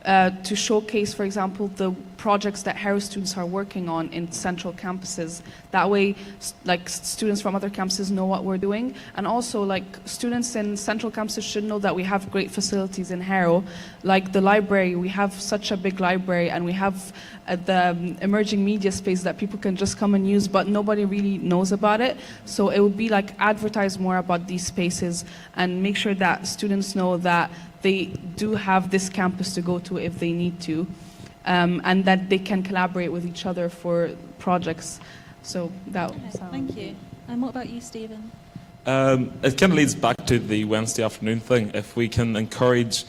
to showcase, for example, the projects that Harrow students are working on in central campuses. That way, like students from other campuses know what we're doing, and also like students in central campuses should know that we have great facilities in Harrow, like the library. We have such a big library, and we have the emerging media space that people can just come and use, but nobody really knows about it. So it would be like advertise more about these spaces and make sure that students know that they do have this campus to go to if they need to, and that they can collaborate with each other for projects. So that would sound... Thank you. And what about you, Stephen? It kind of leads back to the Wednesday afternoon thing. If we can encourage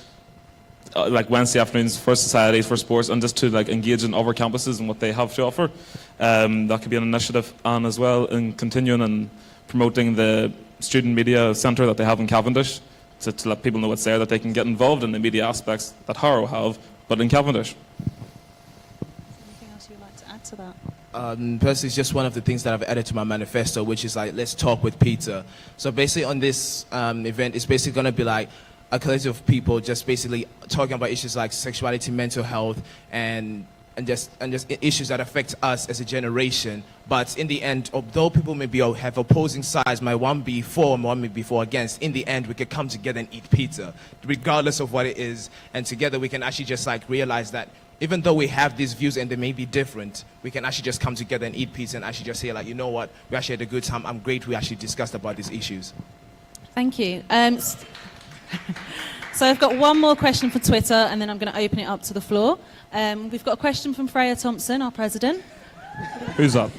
like Wednesday afternoons for societies, for sports, and just to like engage in other campuses and what they have to offer, that could be an initiative. And as well in continuing and promoting the student media centre that they have in Cavendish, to let people know what's there, that they can get involved in the media aspects that Harrow have, but in Cavendish. Anything else you'd like to add to that? Personally, it's just one of the things that I've added to my manifesto, which is like, let's talk with Peter. So basically on this event, it's basically going to be like a collective of people just basically talking about issues like sexuality, mental health, and just issues that affect us as a generation. But in the end, although people maybe have opposing sides, one be for and one may be for against, in the end we could come together and eat pizza, regardless of what it is. And together we can actually just like realize that even though we have these views and they may be different, we can actually just come together and eat pizza and actually just say like, you know what, we actually had a good time. I'm great we actually discussed about these issues. Thank you. So I've got one more question for Twitter, and then I'm going to open it up to the floor. We've got a question from Freya Thompson, our president. Who's up?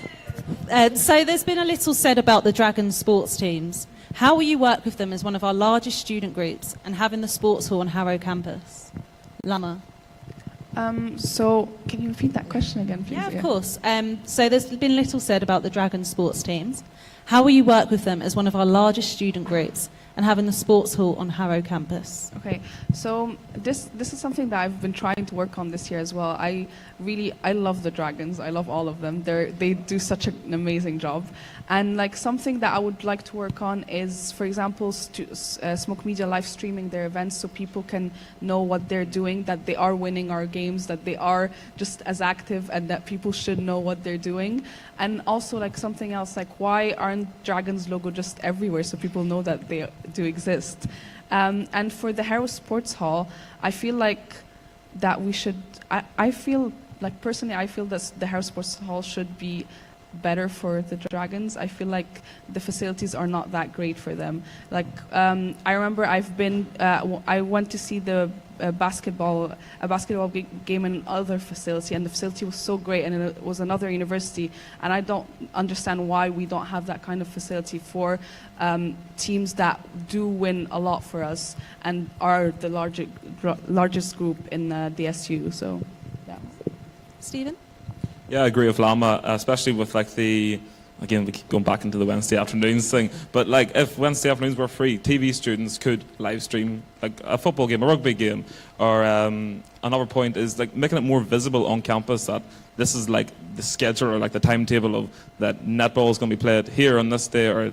So there's been a little said about the Dragons sports teams. How will you work with them as one of our largest student groups and having the sports hall on Harrow campus? Lama. So can you repeat that question again, please? Yeah, of course. So there's been little said about the Dragons sports teams. How will you work with them as one of our largest student groups and having the sports hall on Harrow campus? Okay, so this is something that I've been trying to work on this year as well. I love the Dragons. I love all of them. They do such an amazing job. And like something that I would like to work on is, for example, Smoke Media live streaming their events so people can know what they're doing, that they are winning our games, that they are just as active, and that people should know what they're doing. And also like something else, like why aren't Dragons logo just everywhere so people know that they do exist? And for the Harrow Sports Hall, I feel like that we should, I feel like personally I feel that the Harrow Sports Hall should be better for the Dragons. I feel like the facilities are not that great for them. Like I remember I went to see the basketball game in another facility, and the facility was so great, and it was another university, and I don't understand why we don't have that kind of facility for teams that do win a lot for us and are the largest group in the SU. So yeah. Stephen? Yeah, I agree with Lama, especially with like the again, we keep going back into the Wednesday afternoons thing, but like if Wednesday afternoons were free, TV students could live stream like a football game, a rugby game, or another point is like making it more visible on campus that this is like the schedule or like the timetable of that netball is going to be played here on this day or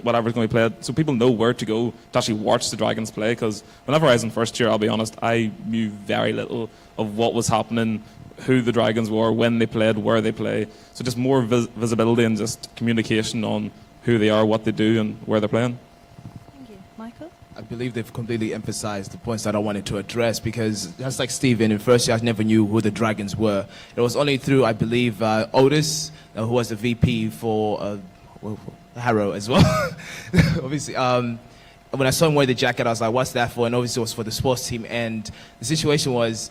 whatever is going to be played, so people know where to go to actually watch the Dragons play. Because whenever I was in first year, I'll be honest, I knew very little of what was happening, who the Dragons were, when they played, where they play. So just more visibility and just communication on who they are, what they do, and where they're playing. Thank you. Michael? I believe they've completely emphasized the points that I wanted to address, because just like Stephen, in first year I never knew who the Dragons were. It was only through, I believe, Otis, who was the VP for Harrow as well. Obviously, when I saw him wear the jacket, I was like, what's that for? And obviously it was for the sports team. And the situation was,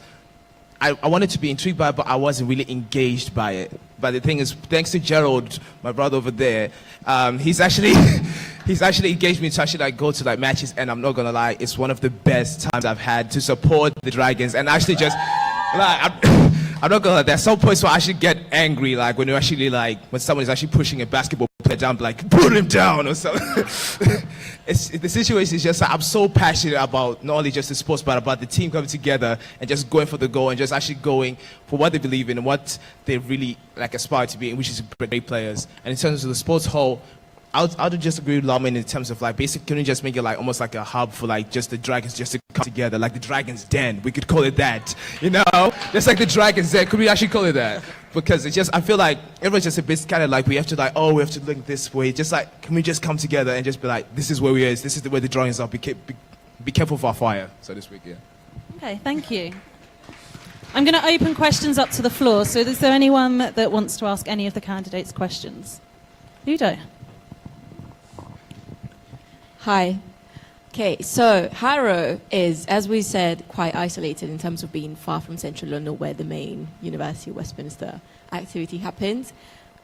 I wanted to be intrigued by it, but I wasn't really engaged by it. But the thing is, thanks to Gerald, my brother over there, he's actually engaged me to actually like go to like matches, and I'm not gonna lie, it's one of the best times I've had to support the Dragons, and actually just like I'm not gonna lie, there's some points where I actually get angry, like when you're actually like when someone is actually pushing a basketball player down, like put him down or something. The situation is just like, I'm so passionate about not only just the sports, but about the team coming together and just going for the goal and just actually going for what they believe in and what they really like aspire to be, which is great players. And in terms of the sports hall, I would just agree with Lamin in terms of like basically can we just make it like almost like a hub for like just the Dragons just to come together, like the Dragons Den, we could call it that, you know, just like the Dragons Den, could we actually call it that? Because it's just, I feel like everyone's just a bit kind of like we have to like, oh, we have to link this way, just like can we just come together and just be like, this is where we is, this is the way the drawings are, be careful of our fire, so to speak. Yeah. Okay, thank you. I'm going to open questions up to the floor, so is there anyone that wants to ask any of the candidates questions? Ludo. Hi. Okay, so Harrow is, as we said, quite isolated in terms of being far from central London, where the main University of Westminster activity happens.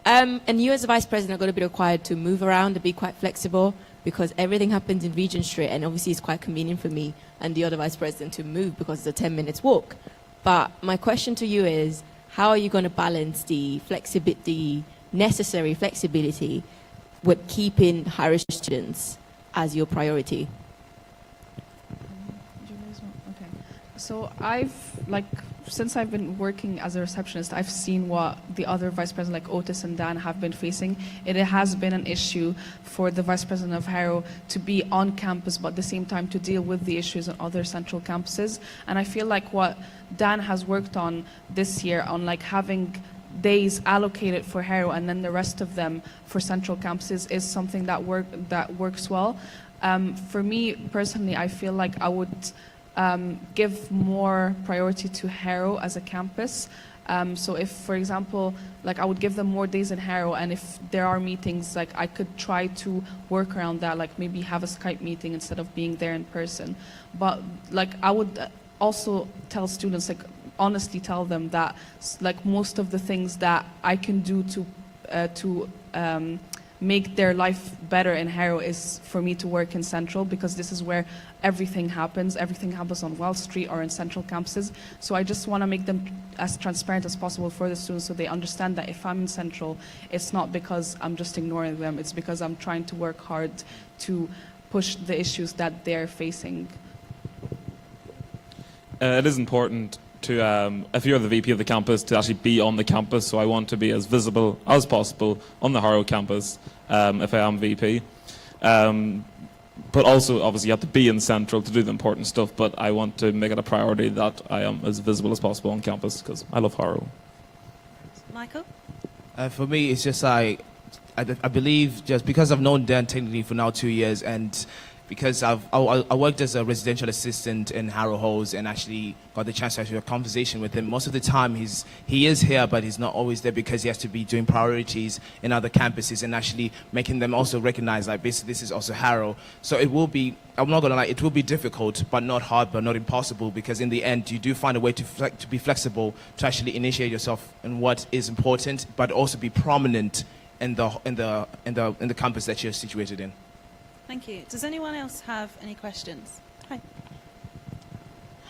And you as a vice president are going to be required to move around and be quite flexible, because everything happens in Regent Street, and obviously it's quite convenient for me and the other vice president to move because it's a 10 minutes walk. But my question to you is, how are you going to balance the necessary flexibility with keeping Harrow students as your priority? Okay. So since I've been working as a receptionist, I've seen what the other vice presidents like Otis and Dan have been facing. It has been an issue for the vice president of Harrow to be on campus, but at the same time to deal with the issues on other central campuses. And I feel like what Dan has worked on this year on like having days allocated for Harrow and then the rest of them for central campuses is something that works well. For me personally, I feel like I would give more priority to Harrow as a campus. So if, for example, like I would give them more days in Harrow, and if there are meetings, like I could try to work around that, like maybe have a Skype meeting instead of being there in person. But like I would also tell students, like honestly tell them that like most of the things that I can do to make their life better in Harrow is for me to work in Central, because this is where everything happens. Everything happens on Wells Street or in Central campuses. So I just want to make them as transparent as possible for the students, so they understand that if I'm in Central, it's not because I'm just ignoring them, it's because I'm trying to work hard to push the issues that they're facing. It is important to, if you're the VP of the campus, to actually be on the campus. So I want to be as visible as possible on the Harrow campus if I am VP. But also, obviously, you have to be in Central to do the important stuff, but I want to make it a priority that I am as visible as possible on campus, because I love Harrow. Michael? For me, it's just like, I believe just because I've known Dan technically for now 2 years, and because I worked as a residential assistant in Harrow Halls and actually got the chance to have a conversation with him. Most of the time he is here, but he's not always there because he has to be doing priorities in other campuses and actually making them also recognize like basically this is also Harrow. So it will be, I'm not gonna lie, it will be difficult, but not hard, but not impossible, because in the end you do find a way to be flexible, to actually initiate yourself in what is important, but also be prominent in the campus that you're situated in. Thank you. Does anyone else have any questions? Hi.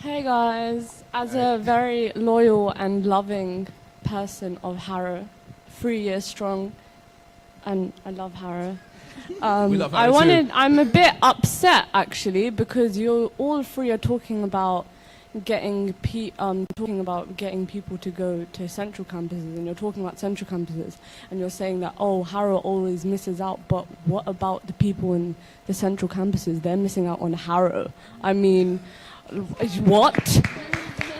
Hey guys, as a very loyal and loving person of Harrow, 3 years strong, and I love Harrow. We love Harrow too. I'm a bit upset actually because you all three are talking about getting people to go to central campuses, and you're talking about central campuses, and you're saying that Harrow always misses out. But what about the people in the central campuses? They're missing out on Harrow. I mean, what?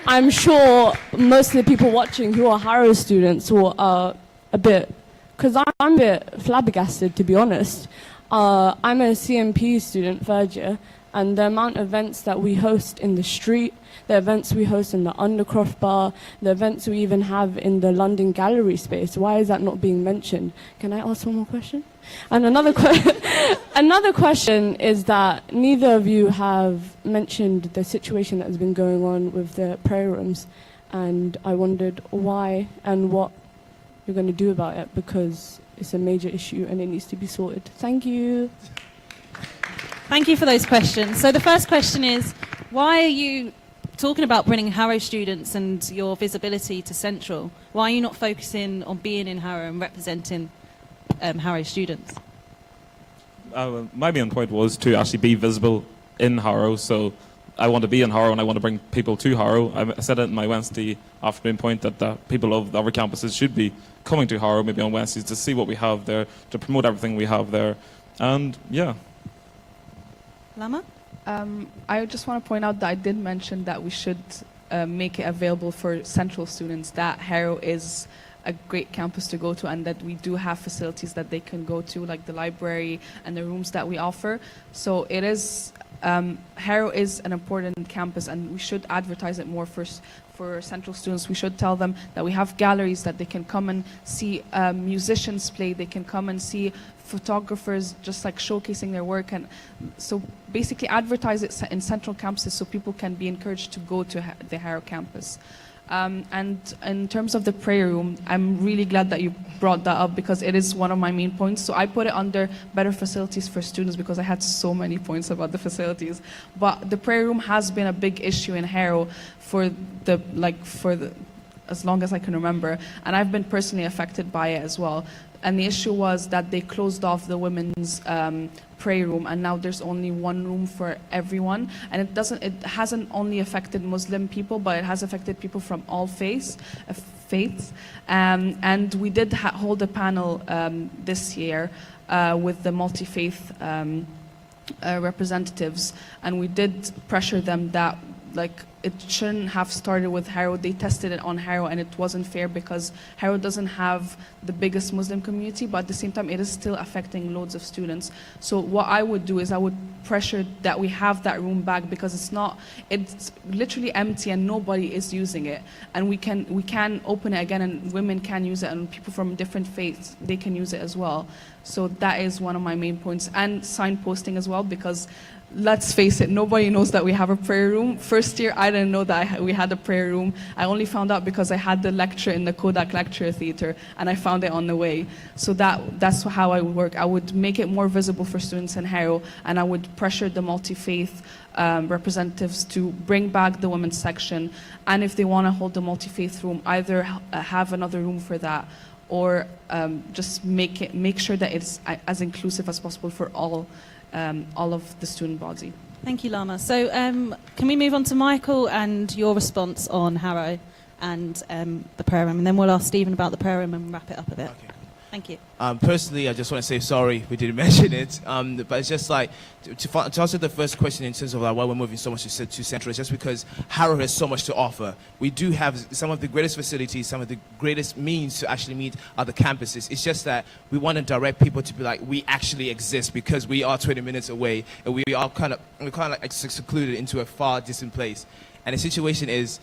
I'm sure most of the people watching who are Harrow students are a bit, because I'm a bit flabbergasted, to be honest. I'm a CMP student, third year, and the amount of events that we host in the street, the events we host in the Undercroft Bar, the events we even have in the London Gallery space, why is that not being mentioned? Can I ask one more question? And another question is that neither of you have mentioned the situation that has been going on with the prayer rooms, and I wondered why and what you're going to do about it, because it's a major issue and it needs to be sorted. Thank you. Thank you for those questions. So the first question is, why are you talking about bringing Harrow students and your visibility to Central? Why are you not focusing on being in Harrow and representing Harrow students? My main point was to actually be visible in Harrow, so I want to be in Harrow and I want to bring people to Harrow. I said it in my Wednesday afternoon point that people of other campuses should be coming to Harrow maybe on Wednesdays to see what we have there, to promote everything we have there, and yeah. Lama? I just want to point out that I did mention that we should make it available for Central students, that Harrow is a great campus to go to and that we do have facilities that they can go to, like the library and the rooms that we offer. So it is, Harrow is an important campus and we should advertise it more for Central students. We should tell them that we have galleries that they can come and see musicians play, they can come and see photographers just like showcasing their work, and so basically advertise it in Central campuses so people can be encouraged to go to the Harrow campus. And in terms of the prayer room, I'm really glad that you brought that up because it is one of my main points. So I put it under better facilities for students because I had so many points about the facilities. But the prayer room has been a big issue in Harrow for as long as I can remember, and I've been personally affected by it as well. And the issue was that they closed off the women's prayer room, and now there's only one room for everyone. And it hasn't only affected Muslim people, but it has affected people from all faiths. And we did hold a panel this year with the multi-faith representatives, and we did pressure them that it shouldn't have started with Harrow. They tested it on Harrow and it wasn't fair because Harrow doesn't have the biggest Muslim community, but at the same time it is still affecting loads of students. So what I would do is I would pressure that we have that room back because it's literally empty and nobody is using it. And we can open it again and women can use it and people from different faiths, they can use it as well. So that is one of my main points. And signposting as well, because let's face it, nobody knows that we have a prayer room. First year, I didn't know that we had a prayer room. I only found out because I had the lecture in the Kodak Lecture Theatre, and I found it on the way. So that's how I would work. I would make it more visible for students in Harrow, and I would pressure the multi-faith representatives to bring back the women's section. And if they want to hold the multi-faith room, either have another room for that, or just make sure that it's as inclusive as possible for all of the student body. Thank you, Lama. So can we move on to Michael and your response on Harrow and the prayer room, and then we'll ask Stephen about the prayer room and wrap it up a bit. Okay. Thank you. Personally, I just want to say sorry we didn't mention it, but it's just like, to answer the first question in terms of like why we're moving so much to Central, it's just because Harrow has so much to offer. We do have some of the greatest facilities, some of the greatest means to actually meet other campuses. It's just that we want to direct people to be like, we actually exist because we are 20 minutes away and we're kind of like secluded into a far distant place. And the situation is,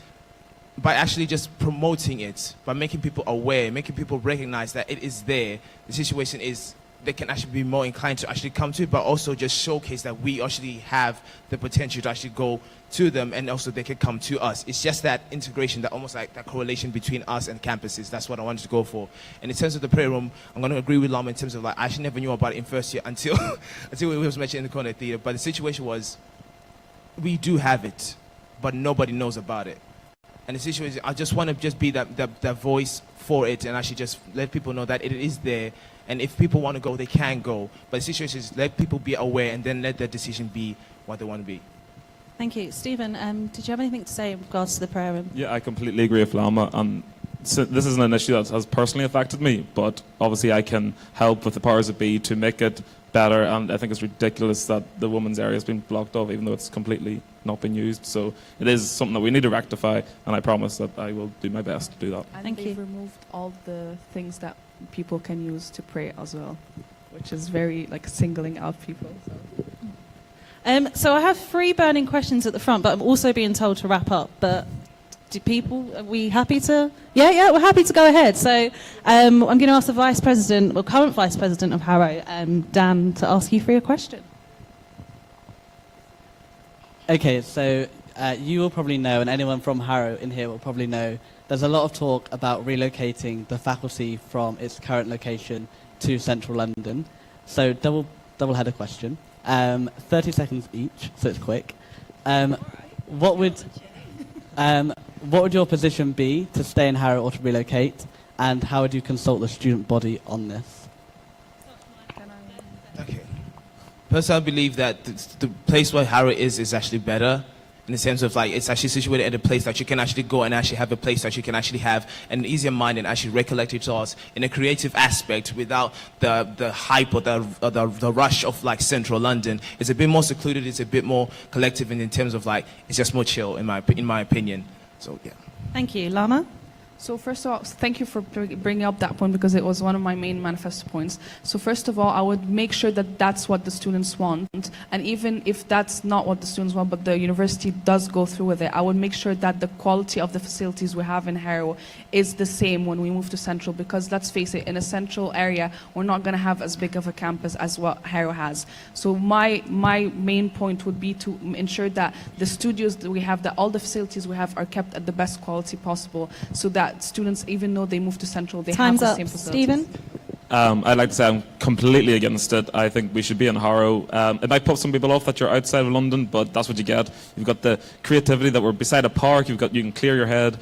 by actually just promoting it, by making people aware, making people recognize that it is there, the situation is they can actually be more inclined to actually come to it, but also just showcase that we actually have the potential to actually go to them, and also they can come to us. It's just that integration, that almost like that correlation between us and campuses. That's what I wanted to go for. And in terms of the prayer room, I'm going to agree with Lama in terms of like, I actually never knew about it in first year until it was mentioned in the corner theater. But the situation was, we do have it, but nobody knows about it. And the situation is, I just want to just be that voice for it and actually just let people know that it is there And if people want to go, they can go. But the situation is let people be aware and then let their decision be what they want to be. Thank you. Stephen, did you have anything to say in regards to the prayer room? Yeah, I completely agree with Lama. And so this isn't an issue that has personally affected me, but obviously I can help with the powers that be to make it better. And I think it's ridiculous that the women's area has been blocked off, even though it's completely not been used. So it is something that we need to rectify, and I promise that I will do my best to do that. And they've removed all the things that people can use to pray as well, which is very like singling out people. So I have 3 burning questions at the front, but I'm also being told to wrap up. But are we happy to? Yeah, we're happy to go ahead. So I'm going to ask the Vice President, or current Vice President of Harrow, Dan, to ask you for your question. Okay, so you will probably know, and anyone from Harrow in here will probably know, there's a lot of talk about relocating the faculty from its current location to central London. So double-header question. 30 seconds each, so it's quick. What would your position be to stay in Harrow or to relocate, and how would you consult the student body on this? Okay. Personally, I believe that the place where Harrow is actually better, in the sense of like it's actually situated at a place that you can actually go and actually have a place that you can actually have an easier mind and actually recollect your thoughts in a creative aspect without the hype or the rush of like central London. It's a bit more secluded, it's a bit more collective in terms of like it's just more chill in my opinion. So yeah. Thank you. Lama? So first of all, thank you for bringing up that point because it was one of my main manifesto points. So first of all, I would make sure that that's what the students want. And even if that's not what the students want, but the university does go through with it, I would make sure that the quality of the facilities we have in Harrow is the same when we move to Central. Because let's face it, in a central area, we're not going to have as big of a campus as what Harrow has. So my main point would be to ensure that the studios that we have, that all the facilities we have are kept at the best quality possible so that students, even though they move to Central, they have the same facilities. Stephen? I'd like to say I'm completely against it. I think we should be in Harrow. It might put some people off that you're outside of London, but that's what you get. You've got the creativity that we're beside a park. You can clear your head.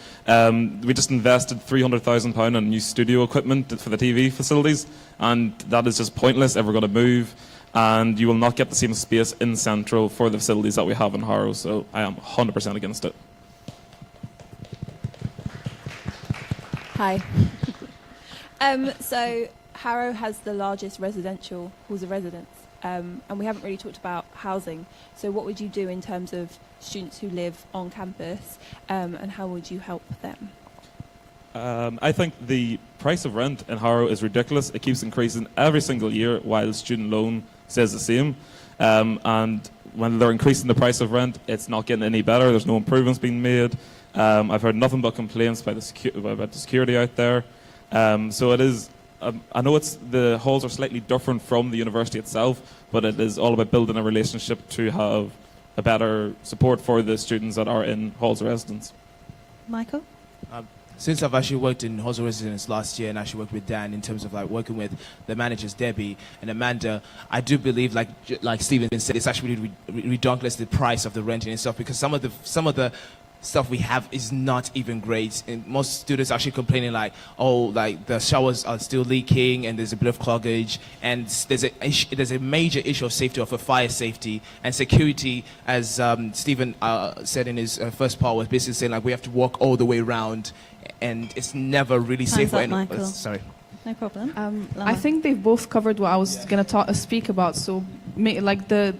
We just invested £300,000 in new studio equipment for the TV facilities, and that is just pointless if we're going to move. And you will not get the same space in Central for the facilities that we have in Harrow. So I am 100% against it. Hi. So Harrow has the largest residential halls of residence, and we haven't really talked about housing. So what would you do in terms of students who live on campus, and how would you help them? I think the price of rent in Harrow is ridiculous. It keeps increasing every single year while student loan stays the same. And when they're increasing the price of rent, it's not getting any better. There's no improvements being made. I've heard nothing but complaints about the security out there. So it is. I know the halls are slightly different from the university itself, but it is all about building a relationship to have a better support for the students that are in halls of residence. Michael? Since I've actually worked in halls of residence last year and actually worked with Dan in terms of like working with the managers Debbie and Amanda, I do believe like Stephen said, it's actually ridiculous the price of the renting and stuff, because some of the stuff we have is not even great, and most students are actually complaining like, oh, like the showers are still leaking and there's a bit of cloggage, and there's a major issue of safety, of fire safety and security, as Stephen said in his first part, was basically saying like we have to walk all the way around, and it's never really safe for anyone. Sorry. No problem. I think they've both covered what I was going to speak about. So, like the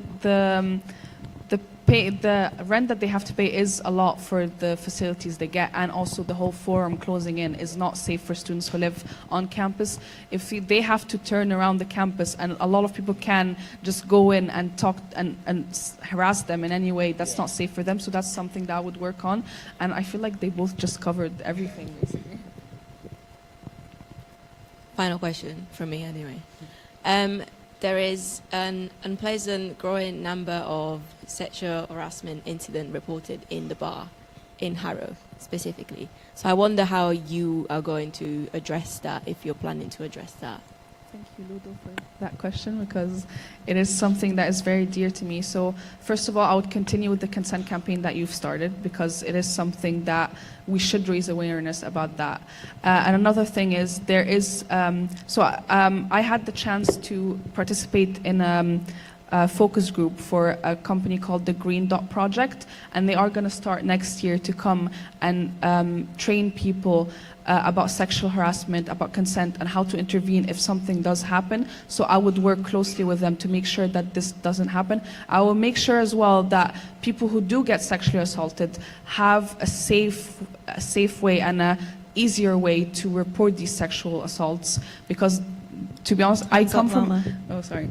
rent that they have to pay is a lot for the facilities they get, and also the whole forum closing in is not safe for students who live on campus. If they have to turn around the campus, and a lot of people can just go in and talk and harass them in any way, that's not safe for them. So that's something that I would work on, and I feel like they both just covered everything basically. Final question from me anyway. There is an unpleasant growing number of sexual harassment incidents reported in the bar, in Harrow specifically. So I wonder how you are going to address that, if you're planning to address that. Thank you, Ludo, for that question, because it is something that is very dear to me. So first of all, I would continue with the consent campaign that you've started, because it is something that we should raise awareness about that. And another thing is I had the chance to participate in a focus group for a company called the Green Dot Project, and they are going to start next year to come and train people about sexual harassment, about consent, and how to intervene if something does happen. So I would work closely with them to make sure that this doesn't happen. I will make sure as well that people who do get sexually assaulted have a safe way and a easier way to report these sexual assaults, because to be honest, I come from... Oh, sorry.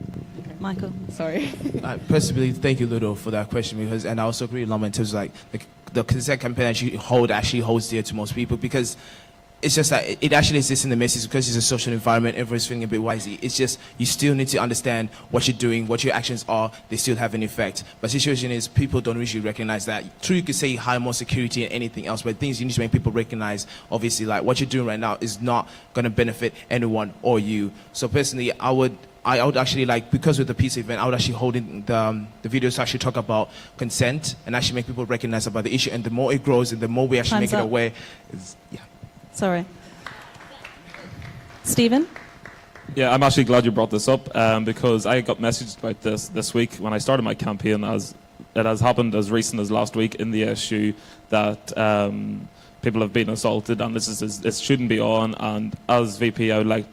Michael. Sorry. Personally, thank you, Ludo, for that question, and I also agree with Lama in terms of like the consent campaign actually holds dear to most people, because it's just that it actually exists in the message, because it's a social environment, everyone's feeling a bit wisey. It's just, you still need to understand what you're doing, what your actions are, they still have an effect. But the situation is, people don't usually recognize that. True, you could say high more security and anything else, but things you need to make people recognize, obviously, like what you're doing right now is not going to benefit anyone or you. So personally, I would actually, like, because with the peace event, I would actually hold in the videos to actually talk about consent and actually make people recognize about the issue. And the more it grows and the more we actually Time's make it up. aware, Sorry. Stephen? Yeah, I'm actually glad you brought this up, because I got messaged about this week when I started my campaign, as it has happened as recent as last week in the issue that people have been assaulted, and it shouldn't be on. And as VP, I would like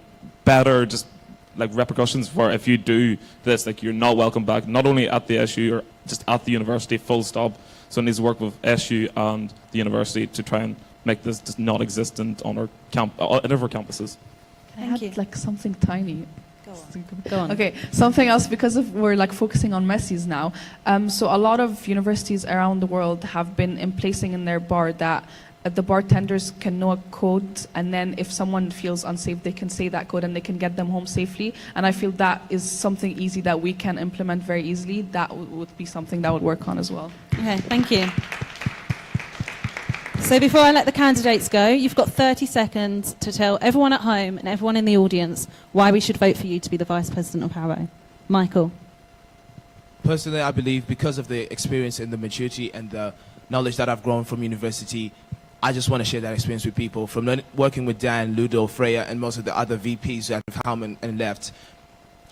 better just like repercussions for if you do this. Like, you're not welcome back, not only at the SU or just at the university, full stop. So it needs to work with SU and the university to try and make this just not existent on our any of our campuses. I had like something tiny. Go on. Okay, something else, because we're like focusing on messes now. So a lot of universities around the world have been placing in their bar that the bartenders can know a code, and then if someone feels unsafe, they can say that code and they can get them home safely. And I feel that is something easy that we can implement very easily. That would be something that would work on as well. Okay, thank you. So before I let the candidates go, you've got 30 seconds to tell everyone at home and everyone in the audience why we should vote for you to be the Vice President of Harrow. Michael. personally, I believe because of the experience and the maturity and the knowledge that I've grown from university, I just want to share that experience with people. From working with Dan, Ludo, Freya, and most of the other VPs that have come and left,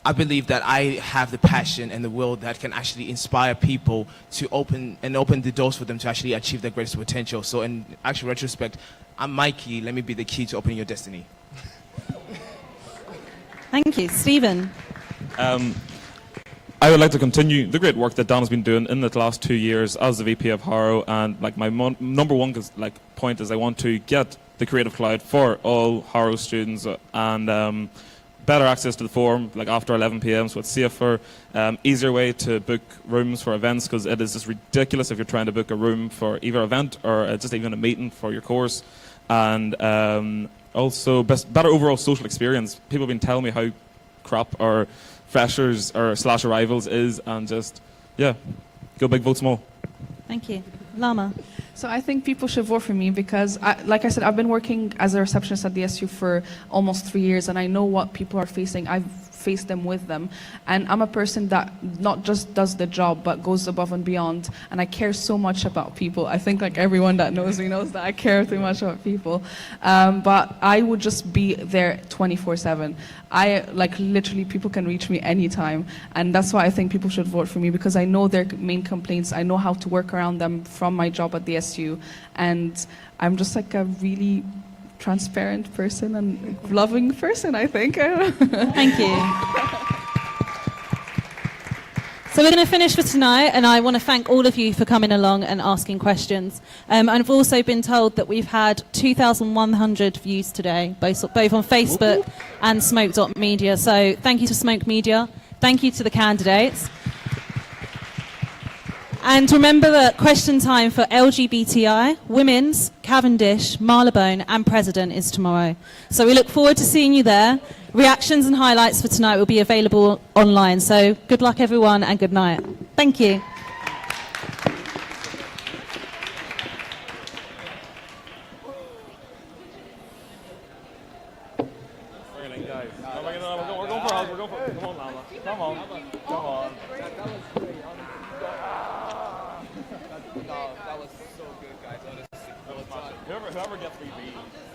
I believe that I have the passion and the will that can actually inspire people to open the doors for them to actually achieve their greatest potential. So in actual retrospect, I'm Mikey. Let me be the key to opening your destiny. Thank you. Stephen. I would like to continue the great work that Dan has been doing in the last 2 years as the VP of Harrow, and like my number one point is I want to get the Creative Cloud for all Harrow students and better access to the forum, like after 11 p.m. so it's safer, easier way to book rooms for events, because it is just ridiculous if you're trying to book a room for either event or just even a meeting for your course, and also better overall social experience. People have been telling me how crap our freshers or / arrivals is, and just, yeah, go big, vote small. Thank you. Lama. So I think people should vote for me because, like I said, I've been working as a receptionist at the SU for almost 3 years, and I know what people are facing. I've faced them with them. And I'm a person that not just does the job, but goes above and beyond. And I care so much about people. I think like everyone that knows me knows that I care too much about people. But I would just be there 24/7. Literally, people can reach me anytime. And that's why I think people should vote for me, because I know their main complaints. I know how to work around them from my job at the SU. And I'm just like a really transparent person and loving person, I think. Thank you. So we're going to finish for tonight, and I want to thank all of you for coming along and asking questions. I've also been told that we've had 2,100 views today, both on Facebook and Smoke.media. So thank you to Smoke Media. Thank you to the candidates. And remember that question time for LGBTI, Women's, Cavendish, Marylebone and President is tomorrow. So we look forward to seeing you there. Reactions and highlights for tonight will be available online. So good luck everyone and good night. Thank you. Guys. whoever gets VP.